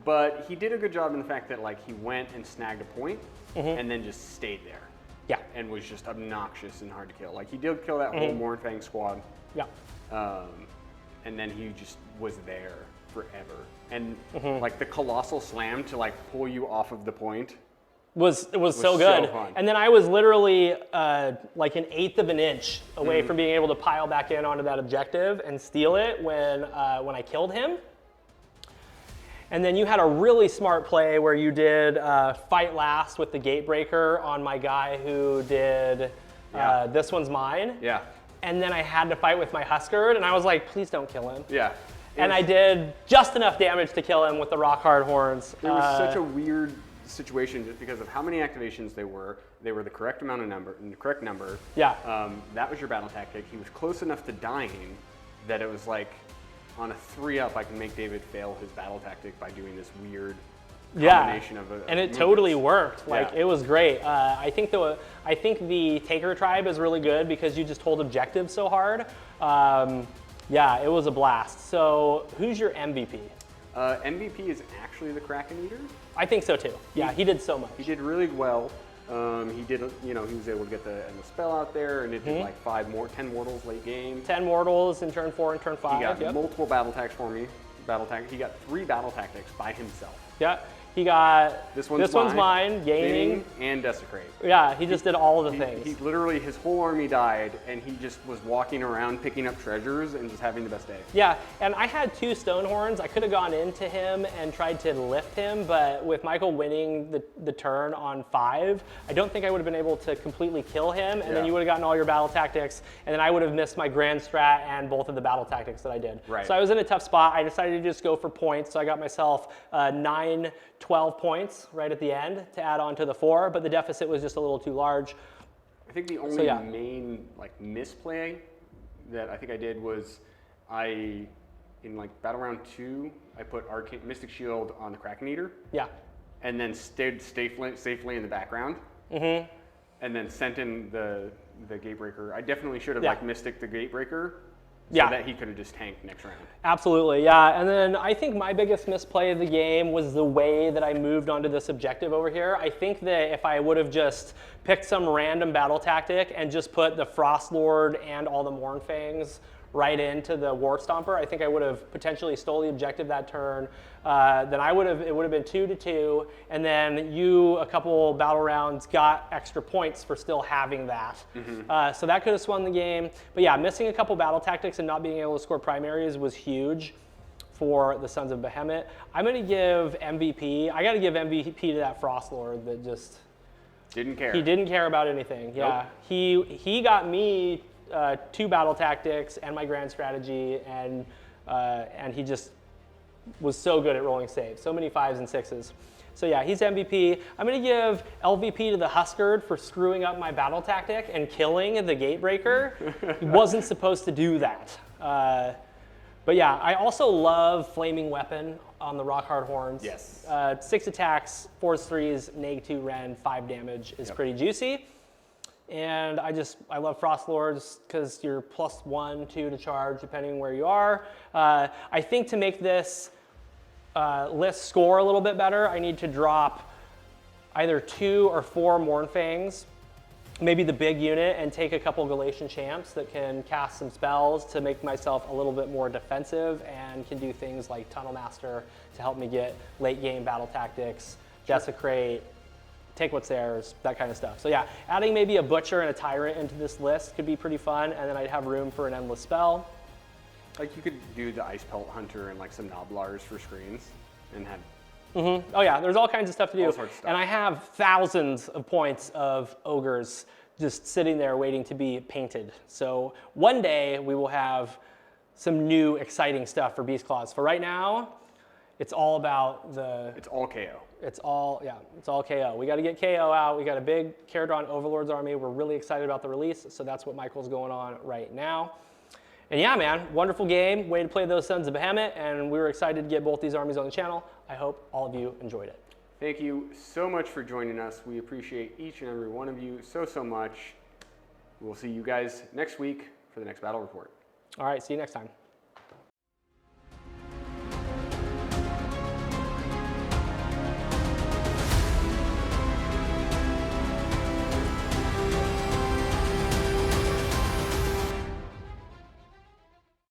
But he did a good job in the fact that like he went and snagged a point and then just stayed there. Yeah. And was just obnoxious and hard to kill. Like he did kill that whole Mornfang squad. Yeah. And then he just was there forever. And like the colossal slam to like pull you off of the point was so so good. fun. And then I was literally like an 1/8 of an inch away from being able to pile back in onto that objective and steal it when I killed him. And then you had a really smart play where you did fight last with the Gatebreaker on my guy who did This One's Mine. Yeah. And then I had to fight with my Huskard, and I was like, please don't kill him. Yeah. And I did just enough damage to kill him with the Rock Hard Horns. It was such a weird situation just because of how many activations they were. They were the correct amount of number, the correct number. Yeah. That was your battle tactic. He was close enough to dying that it was like, on a 3-up, I can make David fail his battle tactic by doing this weird combination of and it movements. totally worked. Like Yeah. it was great. I think the Taker tribe is really good because you just hold objectives so hard. Yeah, it was a blast. So who's your MVP? MVP is actually the Kraken Eater. I think so too. Yeah, he did so much. He did really well. He did, he was able to get the spell out there, and it did like 10 mortals late game. 10 mortals in turn 4 and turn 5. He got multiple battle attacks for me. He got 3 battle tactics by himself. Yeah. He got This One's Mine, Gaming, and Desecrate. Yeah, he just did all of the things. He literally, his whole army died, and he just was walking around picking up treasures and just having the best day. Yeah, and I had 2 Stonehorns. I could have gone into him and tried to lift him, but with Michael winning the turn on 5, I don't think I would have been able to completely kill him, and then you would have gotten all your battle tactics, and then I would have missed my grand strat and both of the battle tactics that I did. Right. So I was in a tough spot. I decided to just go for points, so I got myself 12 points right at the end to add on to the 4, but the deficit was just a little too large. I think the only main misplay that I think I did was in battle round 2, I put Mystic Shield on the Kraken Eater. Yeah. And then stayed safely in the background. And then sent in the Gatebreaker. I definitely should have Mystic the Gatebreaker. So that he could have just tanked next round. Absolutely, yeah. And then I think my biggest misplay of the game was the way that I moved onto this objective over here. I think that if I would have just picked some random battle tactic and just put the Frost Lord and all the Mornfangs right into the War Stomper, I think I would have potentially stole the objective that turn. Then it would have been 2-2, and then you, a couple battle rounds, got extra points for still having that. So that could have swung the game. But yeah, missing a couple battle tactics and not being able to score primaries was huge for the Sons of Behemat. I'm going to give MVP. I got to give MVP to that Frost Lord that just didn't care. He didn't care about anything. Yeah, Nope. he got me 2 battle tactics and my grand strategy, and he just was so good at rolling saves. So many 5s and 6s. So yeah, he's MVP. I'm going to give LVP to the Huskard for screwing up my battle tactic and killing the Gatebreaker. He wasn't supposed to do that. But yeah, I also love Flaming Weapon on the Rockhard Horns. Yes. 6 attacks, 4s, 3s, neg 2 Ren, 5 damage is pretty juicy. And I love Frost Lords because you're +1, 2 to charge depending where you are. I think to make this list score a little bit better, I need to drop either 2 or 4 Mournfangs, maybe the big unit, and take a couple Galatian Champs that can cast some spells to make myself a little bit more defensive and can do things like Tunnel Master to help me get late game battle tactics, Desecrate, take what's theirs, that kind of stuff. So yeah, adding maybe a Butcher and a Tyrant into this list could be pretty fun, and then I'd have room for an Endless Spell. Like you could do the Ice Pelt Hunter and like some Noblars for screens and have. Oh yeah, there's all kinds of stuff to do. All sorts of stuff. And I have thousands of points of ogres just sitting there waiting to be painted. So one day we will have some new exciting stuff for Beastclaws. For right now, it's all about the... It's all KO. It's all KO. We got to get KO out. We got a big Caradron Overlords army. We're really excited about the release, so that's what Michael's going on right now. And yeah, man, wonderful game. Way to play those Sons of Behemat, and we were excited to get both these armies on the channel. I hope all of you enjoyed it. Thank you so much for joining us. We appreciate each and every one of you so much. We'll see you guys next week for the next battle report. All right, see you next time.